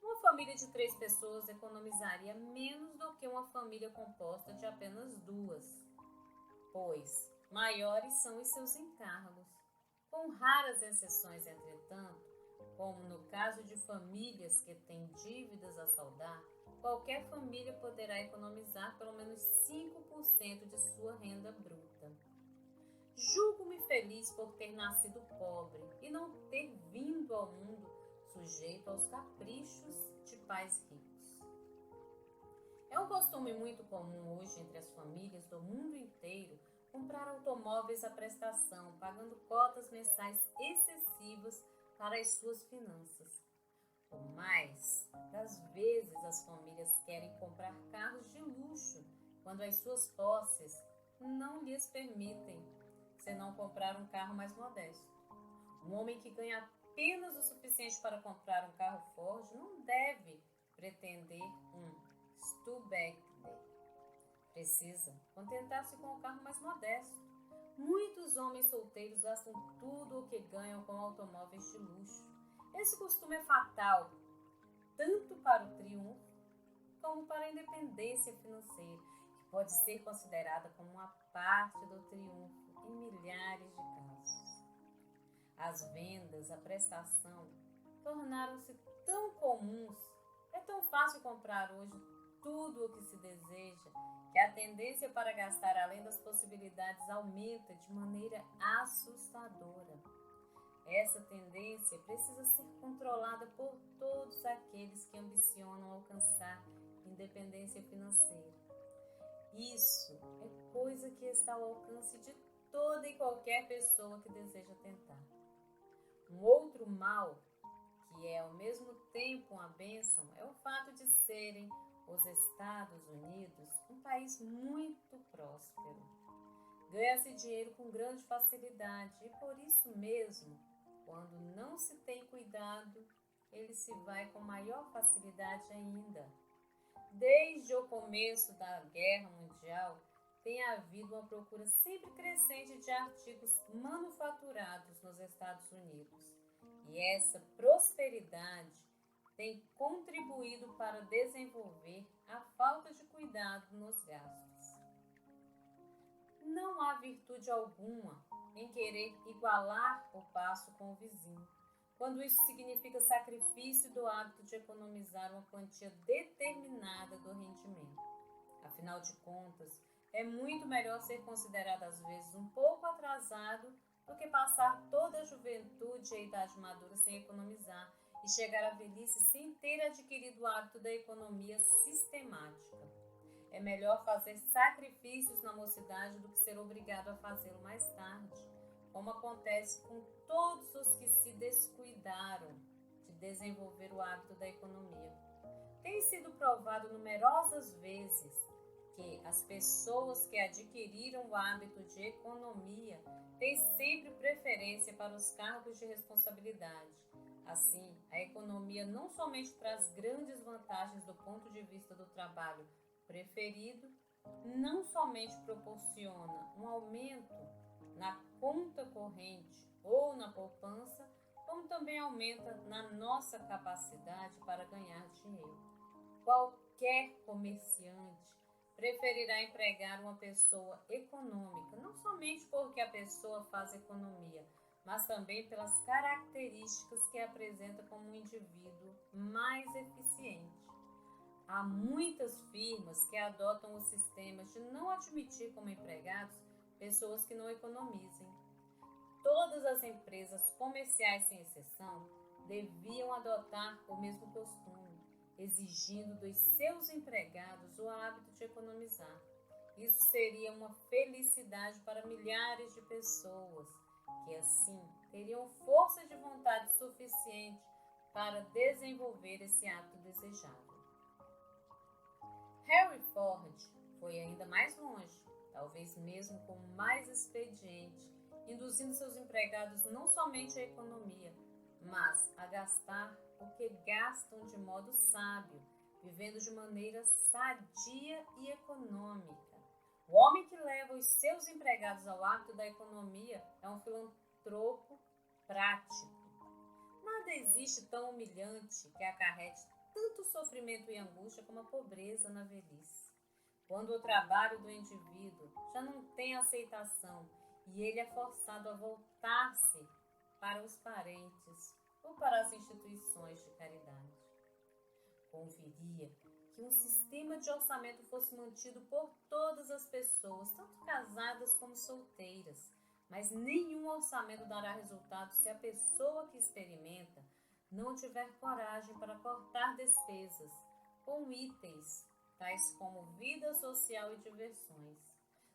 A: Uma família de 3 pessoas economizaria menos do que uma família composta de apenas 2, pois maiores são os seus encargos. Com raras exceções, entretanto, como no caso de famílias que têm dívidas a saldar, qualquer família poderá economizar pelo menos 5% de sua renda bruta. Julgo-me feliz por ter nascido pobre e não ter vindo ao mundo sujeito aos caprichos de pais ricos. É um costume muito comum hoje entre as famílias do mundo inteiro comprar automóveis à prestação, pagando cotas mensais excessivas para as suas finanças. Por mais das vezes as famílias querem comprar carros de luxo, quando as suas posses não lhes permitem, senão comprar um carro mais modesto. Um homem que ganha apenas o suficiente para comprar um carro Ford não deve pretender um Studebaker. Precisa contentar-se com o carro mais modesto. Muitos homens solteiros gastam tudo o que ganham com automóveis de luxo. Esse costume é fatal, tanto para o triunfo como para a independência financeira, que pode ser considerada como uma parte do triunfo em milhares de casos. As vendas, a prestação, tornaram-se tão comuns. É tão fácil comprar hoje tudo o que se deseja, que a tendência para gastar além das possibilidades aumenta de maneira assustadora. Essa tendência precisa ser controlada por todos aqueles que ambicionam alcançar independência financeira. Isso é coisa que está ao alcance de toda e qualquer pessoa que deseja tentar. Um outro mal, que é ao mesmo tempo uma bênção, é o fato de serem os Estados Unidos um país muito próspero. Ganha-se dinheiro com grande facilidade e por isso mesmo, quando não se tem cuidado, ele se vai com maior facilidade ainda. Desde o começo da Guerra Mundial, tem havido uma procura sempre crescente de artigos manufaturados nos Estados Unidos. E essa prosperidade tem contribuído para desenvolver a falta de cuidado nos gastos. Não há virtude alguma em querer igualar o passo com o vizinho, quando isso significa sacrifício do hábito de economizar uma quantia determinada do rendimento. Afinal de contas, é muito melhor ser considerado às vezes um pouco atrasado do que passar toda a juventude e a idade madura sem economizar e chegar à velhice sem ter adquirido o hábito da economia sistemática. É melhor fazer sacrifícios na mocidade do que ser obrigado a fazê-lo mais tarde, como acontece com todos os que se descuidaram de desenvolver o hábito da economia. Tem sido provado numerosas vezes que as pessoas que adquiriram o hábito de economia têm sempre preferência para os cargos de responsabilidade. Assim, a economia não somente traz grandes vantagens do ponto de vista do trabalho preferido, não somente proporciona um aumento na conta corrente ou na poupança, como também aumenta na nossa capacidade para ganhar dinheiro. Qualquer comerciante preferirá empregar uma pessoa econômica, não somente porque a pessoa faz economia, mas também pelas características que apresenta como um indivíduo mais eficiente. Há muitas firmas que adotam o sistema de não admitir como empregados pessoas que não economizem. Todas as empresas comerciais, sem exceção, deviam adotar o mesmo costume, exigindo dos seus empregados o hábito de economizar. Isso seria uma felicidade para milhares de pessoas, que assim teriam força de vontade suficiente para desenvolver esse hábito desejável. Henry Ford foi ainda mais longe, talvez mesmo com mais expediente, induzindo seus empregados não somente à economia, mas a gastar o que gastam de modo sábio, vivendo de maneira sadia e econômica. O homem que leva os seus empregados ao hábito da economia é um filantropo prático. Nada existe tão humilhante que acarrete tanto sofrimento e angústia como a pobreza na velhice. Quando o trabalho do indivíduo já não tem aceitação e ele é forçado a voltar-se para os parentes ou para as instituições de caridade. Conviria que um sistema de orçamento fosse mantido por todas as pessoas, tanto casadas como solteiras, mas nenhum orçamento dará resultado se a pessoa que experimenta não tiver coragem para cortar despesas com itens tais como vida social e diversões.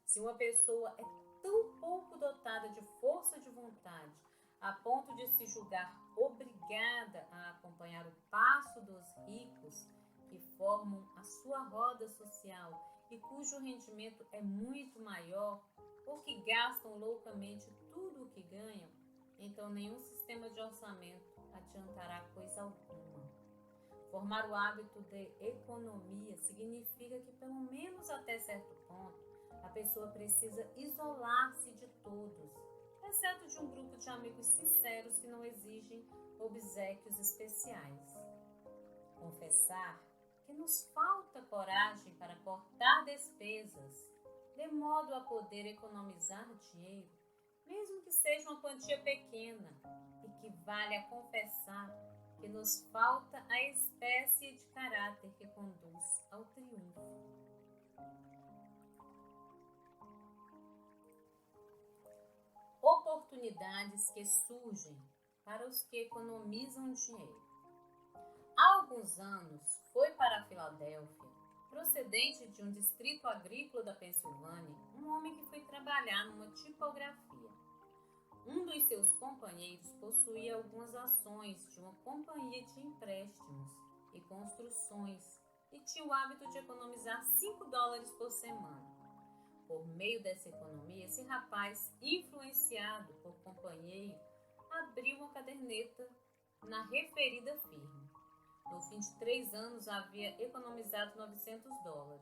A: Se uma pessoa é tão pouco dotada de força de vontade a ponto de se julgar obrigada a acompanhar o passo dos ricos que formam a sua roda social e cujo rendimento é muito maior, ou que gastam loucamente tudo o que ganham, então nenhum sistema de orçamento adiantará coisa alguma. Formar o hábito de economia significa que, pelo menos até certo ponto, a pessoa precisa isolar-se de todos, exceto de um grupo de amigos sinceros que não exigem obséquios especiais. Confessar que nos falta coragem para cortar despesas, de modo a poder economizar dinheiro, mesmo que seja uma quantia pequena, equivale a confessar que nos falta a espécie de caráter que conduz ao triunfo. Oportunidades que surgem para os que economizam dinheiro. Há alguns anos, foi para a Filadélfia, procedente de um distrito agrícola da Pensilvânia, um homem que foi trabalhar numa tipografia. Um dos seus companheiros possuía algumas ações de uma companhia de empréstimos e construções e tinha o hábito de economizar $5 por semana. Por meio dessa economia, esse rapaz, influenciado por companheiro, abriu uma caderneta na referida firma. No fim de 3 anos, havia economizado $900.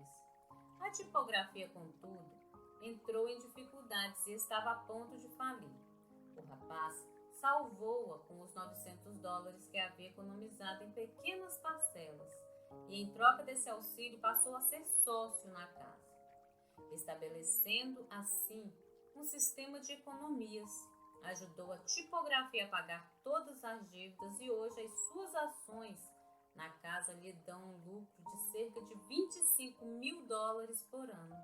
A: A tipografia, contudo, entrou em dificuldades e estava a ponto de falir. O rapaz salvou-a com os $900 que havia economizado em pequenas parcelas e, em troca desse auxílio, passou a ser sócio na casa, estabelecendo assim um sistema de economias. Ajudou a tipografia a pagar todas as dívidas e hoje as suas ações na casa lhe dão um lucro de cerca de $25 mil por ano.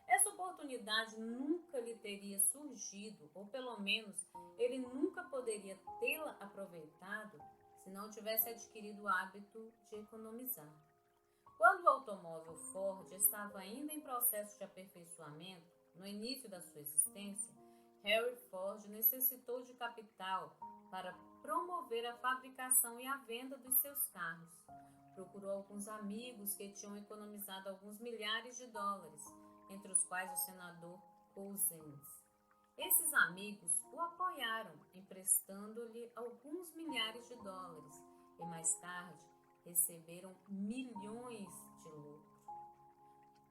A: Essa oportunidade nunca lhe teria surgido, ou pelo menos ele nunca poderia tê-la aproveitado, se não tivesse adquirido o hábito de economizar. Quando o automóvel Ford estava ainda em processo de aperfeiçoamento, no início da sua existência, Henry Ford necessitou de capital para promover a fabricação e a venda dos seus carros. Procurou alguns amigos que tinham economizado alguns milhares de dólares, entre os quais o senador Cousins. Esses amigos o apoiaram, emprestando-lhe alguns milhares de dólares e mais tarde receberam milhões de lucro.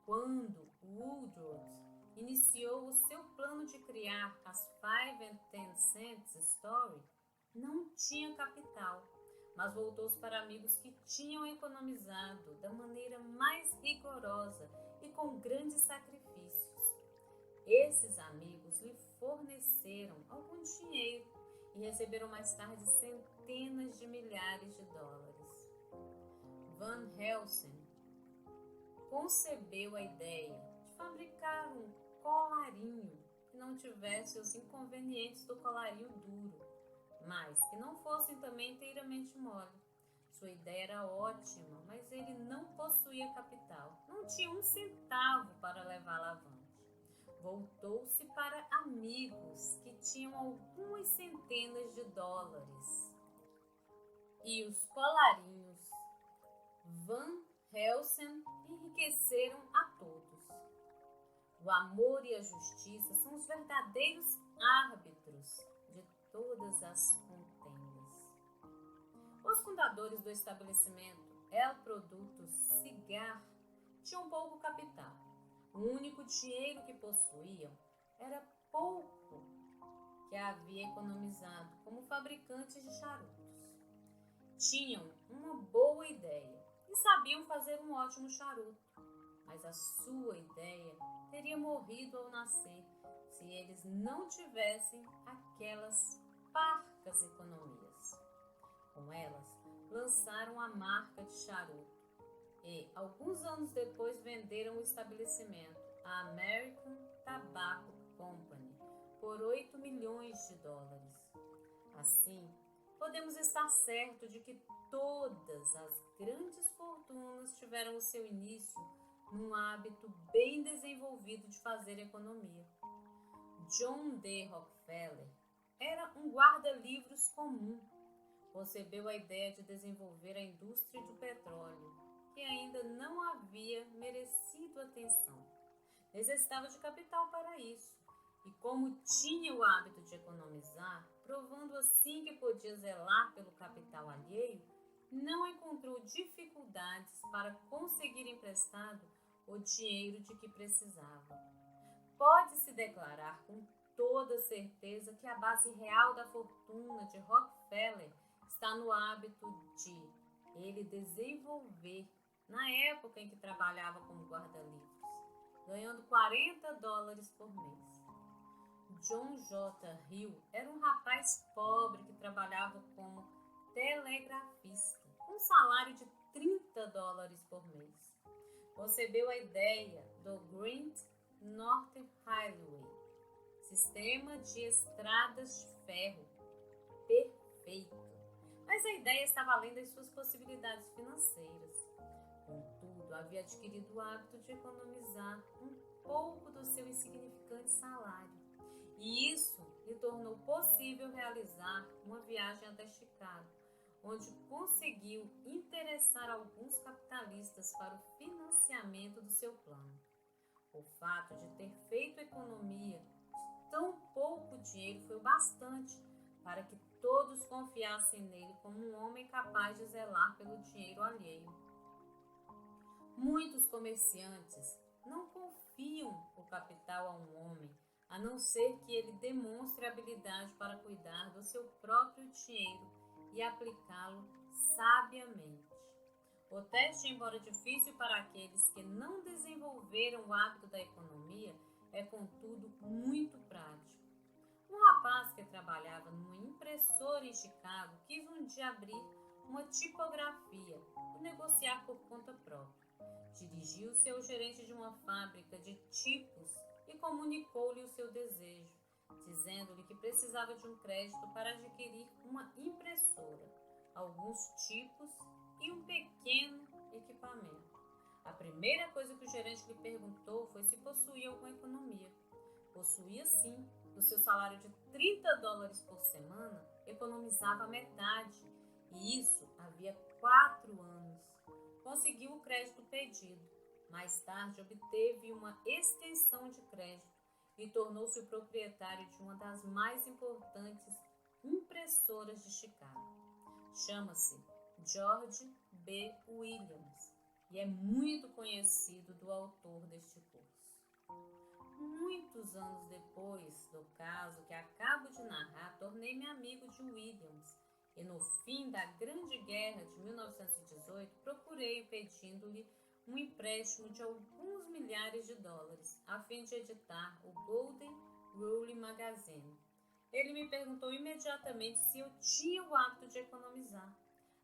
A: Quando Woodward iniciou o seu plano de criar as 5 and 10 cents Story, não tinha capital, mas voltou-se para amigos que tinham economizado da maneira mais rigorosa e com grandes sacrifícios. Esses amigos lhe forneceram algum dinheiro e receberam mais tarde centenas de milhares de dólares. Van Helsing concebeu a ideia de fabricar um colarinho que não tivesse os inconvenientes do colarinho duro, mas que não fossem também inteiramente mole. Sua ideia era ótima, mas ele não possuía capital, não tinha um centavo para levá-la avante. Voltou-se para amigos que tinham algumas centenas de dólares. E os colarinhos Van Helsing enriqueceram a todos. O amor e a justiça são os verdadeiros árbitros de todas as contendas. Os fundadores do estabelecimento El Producto Cigar tinham pouco capital. O único dinheiro que possuíam era pouco que havia economizado como fabricantes de charutos. Tinham uma boa ideia e sabiam fazer um ótimo charuto, mas a sua ideia teria morrido ao nascer se eles não tivessem aquelas parcas economias. Com elas, lançaram a marca de charuto e, alguns anos depois, venderam o estabelecimento, a American Tobacco Company, por 8 milhões de dólares. Assim, podemos estar certos de que todas as grandes fortunas tiveram o seu início num hábito bem desenvolvido de fazer economia. John D. Rockefeller era um guarda-livros comum. Concebeu a ideia de desenvolver a indústria do petróleo, que ainda não havia merecido atenção. Necessitava de capital para isso, e como tinha o hábito de economizar, provando assim que podia zelar pelo capital alheio, não encontrou dificuldades para conseguir emprestado o dinheiro de que precisava. Pode-se declarar com toda certeza que a base real da fortuna de Rockefeller está no hábito de ele desenvolver na época em que trabalhava como guarda-livros, ganhando 40 dólares por mês. John J. Hill era um rapaz pobre que trabalhava como telegrafista, com um salário de 30 dólares por mês. Concebeu a ideia do Great Northern Railway, sistema de estradas de ferro perfeito, mas a ideia estava além das suas possibilidades financeiras. Contudo, havia adquirido o hábito de economizar um pouco do seu insignificante salário, e isso lhe tornou possível realizar uma viagem até Chicago, onde conseguiu interessar alguns capitalistas para o financiamento do seu plano. O fato de ter feito economia de tão pouco dinheiro foi o bastante para que todos confiassem nele como um homem capaz de zelar pelo dinheiro alheio. Muitos comerciantes não confiam o capital a um homem, a não ser que ele demonstre habilidade para cuidar do seu próprio dinheiro e aplicá-lo sabiamente. O teste, embora difícil para aqueles que não desenvolveram o hábito da economia, é, contudo, muito prático. Um rapaz que trabalhava numa impressora em Chicago quis um dia abrir uma tipografia e negociar por conta própria. Dirigiu-se ao gerente de uma fábrica de tipos e comunicou-lhe o seu desejo, dizendo-lhe que precisava de um crédito para adquirir uma impressora. alguns tipos e um pequeno equipamento. A primeira coisa que o gerente lhe perguntou foi se possuía alguma economia. Possuía sim. Do seu salário de $30 por semana, economizava a metade, e isso havia 4 anos. Conseguiu o crédito pedido. Mais tarde, obteve uma extensão de crédito e tornou-se o proprietário de uma das mais importantes impressoras de Chicago. Chama-se George B. Williams e é muito conhecido do autor deste curso. Muitos anos depois do caso que acabo de narrar, tornei-me amigo de Williams e no fim da Grande Guerra de 1918 procurei pedindo-lhe um empréstimo de alguns milhares de dólares a fim de editar o Golden Rule Magazine. Ele me perguntou imediatamente se eu tinha o hábito de economizar.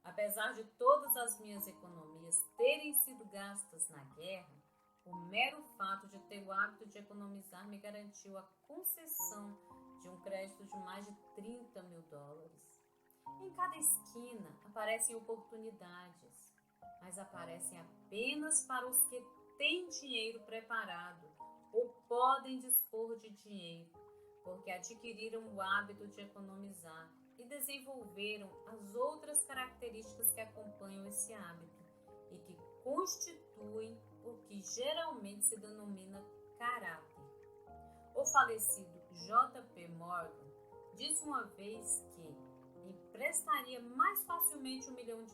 A: Apesar de todas as minhas economias terem sido gastas na guerra, o mero fato de ter o hábito de economizar me garantiu a concessão de um crédito de mais de $30 mil. Em cada esquina aparecem oportunidades, mas aparecem apenas para os que têm dinheiro preparado ou podem dispor de dinheiro, porque adquiriram o hábito de economizar e desenvolveram as outras características que acompanham esse hábito e que constituem o que geralmente se denomina caráter. O falecido J.P. Morgan disse uma vez que emprestaria mais facilmente $1 milhão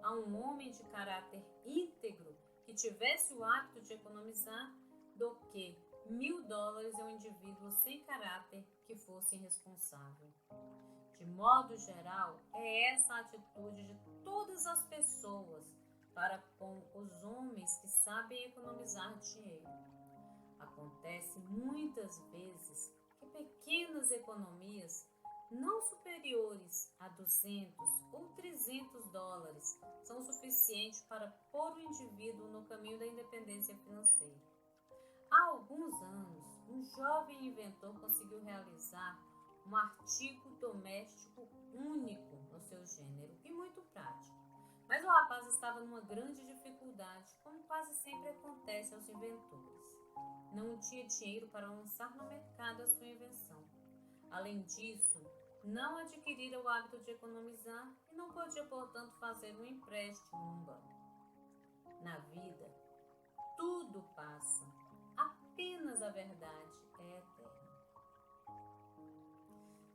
A: a um homem de caráter íntegro que tivesse o hábito de economizar do que $1.000 a um indivíduo sem caráter que fosse irresponsável. De modo geral, é essa a atitude de todas as pessoas para com os homens que sabem economizar dinheiro. Acontece muitas vezes que pequenas economias, não superiores a $200 ou $300, são suficientes para pôr o indivíduo no caminho da independência financeira. Há alguns anos, um jovem inventor conseguiu realizar um artigo doméstico único no seu gênero e muito prático. Mas o rapaz estava numa grande dificuldade, como quase sempre acontece aos inventores. Não tinha dinheiro para lançar no mercado a sua invenção. Além disso, não adquirira o hábito de economizar e não podia, portanto, fazer um empréstimo num banco. Na vida, tudo passa. Apenas a verdade é eterna.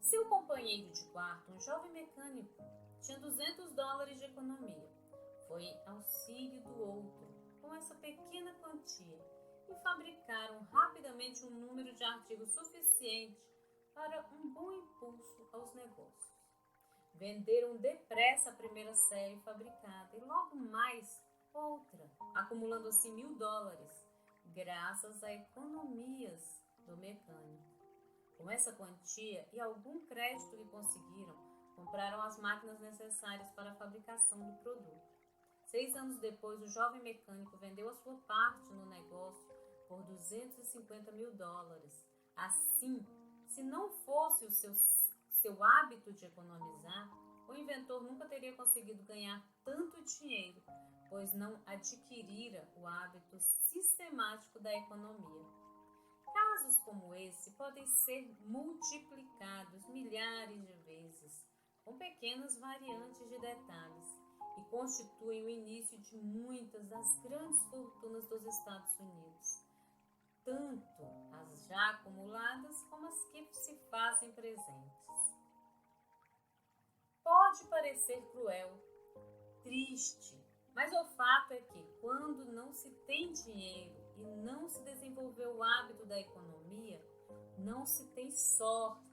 A: Seu companheiro de quarto, um jovem mecânico, tinha $200 de economia. Foi em auxílio do outro, com essa pequena quantia, e fabricaram rapidamente um número de artigos suficiente para um bom impulso aos negócios. Venderam depressa a primeira série fabricada e logo mais outra, acumulando assim $1.000, graças a economias do mecânico. Com essa quantia e algum crédito que conseguiram, compraram as máquinas necessárias para a fabricação do produto. 6 anos depois, o jovem mecânico vendeu a sua parte no negócio por $250 mil. Assim, se não fosse o seu hábito de economizar, o inventor nunca teria conseguido ganhar tanto dinheiro, pois não adquirira o hábito sistemático da economia. Casos como esse podem ser multiplicados milhares de vezes, com pequenas variantes de detalhes, e constituem o início de muitas das grandes fortunas dos Estados Unidos, tanto as já acumuladas como as que se fazem presentes. Pode parecer cruel, triste, mas o fato é que quando não se tem dinheiro e não se desenvolveu o hábito da economia, não se tem sorte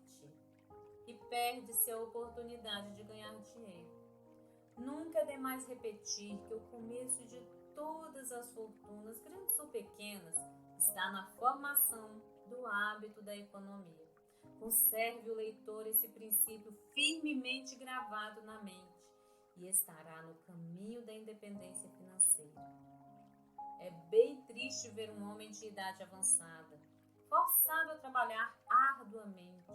A: e perde-se a oportunidade de ganhar dinheiro. Nunca é demais repetir que o começo de todas as fortunas, grandes ou pequenas, está na formação do hábito da economia. Conserve o leitor esse princípio firmemente gravado na mente e estará no caminho da independência financeira. É bem triste ver um homem de idade avançada, forçado a trabalhar arduamente,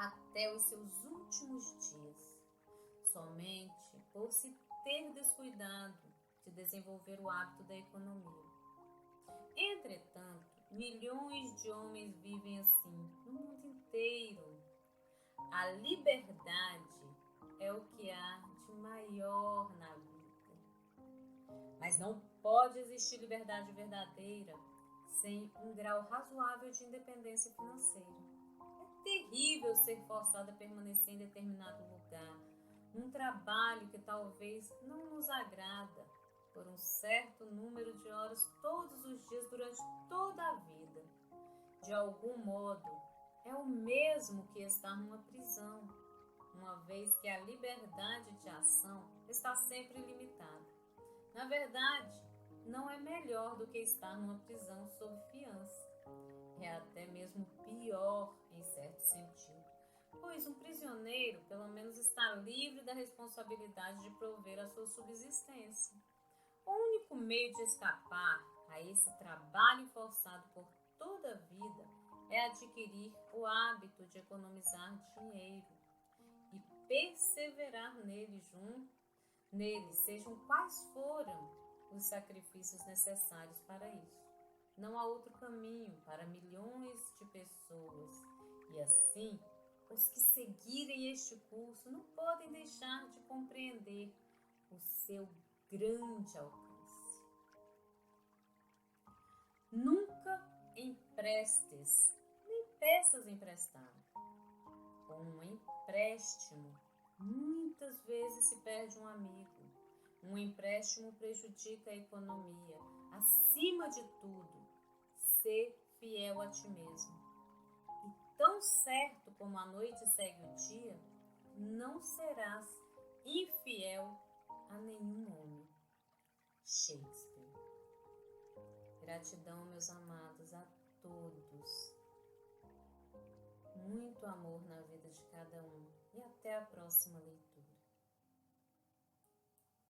A: até os seus últimos dias, somente por se ter descuidado de desenvolver o hábito da economia. Entretanto, milhões de homens vivem assim no mundo inteiro. A liberdade é o que há de maior na vida. Mas não pode existir liberdade verdadeira sem um grau razoável de independência financeira. É terrível ser forçado a permanecer em determinado lugar, num trabalho que talvez não nos agrada, por um certo número de horas todos os dias durante toda a vida. De algum modo, é o mesmo que estar numa prisão, uma vez que a liberdade de ação está sempre limitada. Na verdade, não é melhor do que estar numa prisão sob fiança. É até mesmo pior em certo sentido, pois um prisioneiro pelo menos está livre da responsabilidade de prover a sua subsistência. O único meio de escapar a esse trabalho forçado por toda a vida é adquirir o hábito de economizar dinheiro e perseverar nele, sejam quais forem os sacrifícios necessários para isso. Não há outro caminho para milhões de pessoas e assim, os que seguirem este curso não podem deixar de compreender o seu grande alcance. Nunca emprestes, nem peças emprestado. Com um empréstimo, muitas vezes se perde um amigo. Um empréstimo prejudica a economia. Acima de tudo, ser fiel a ti mesmo. E tão certo como a noite segue o dia, não serás infiel a nenhum homem. Shakespeare. Gratidão, meus amados, a todos. Muito amor na vida de cada um. E até a próxima leitura.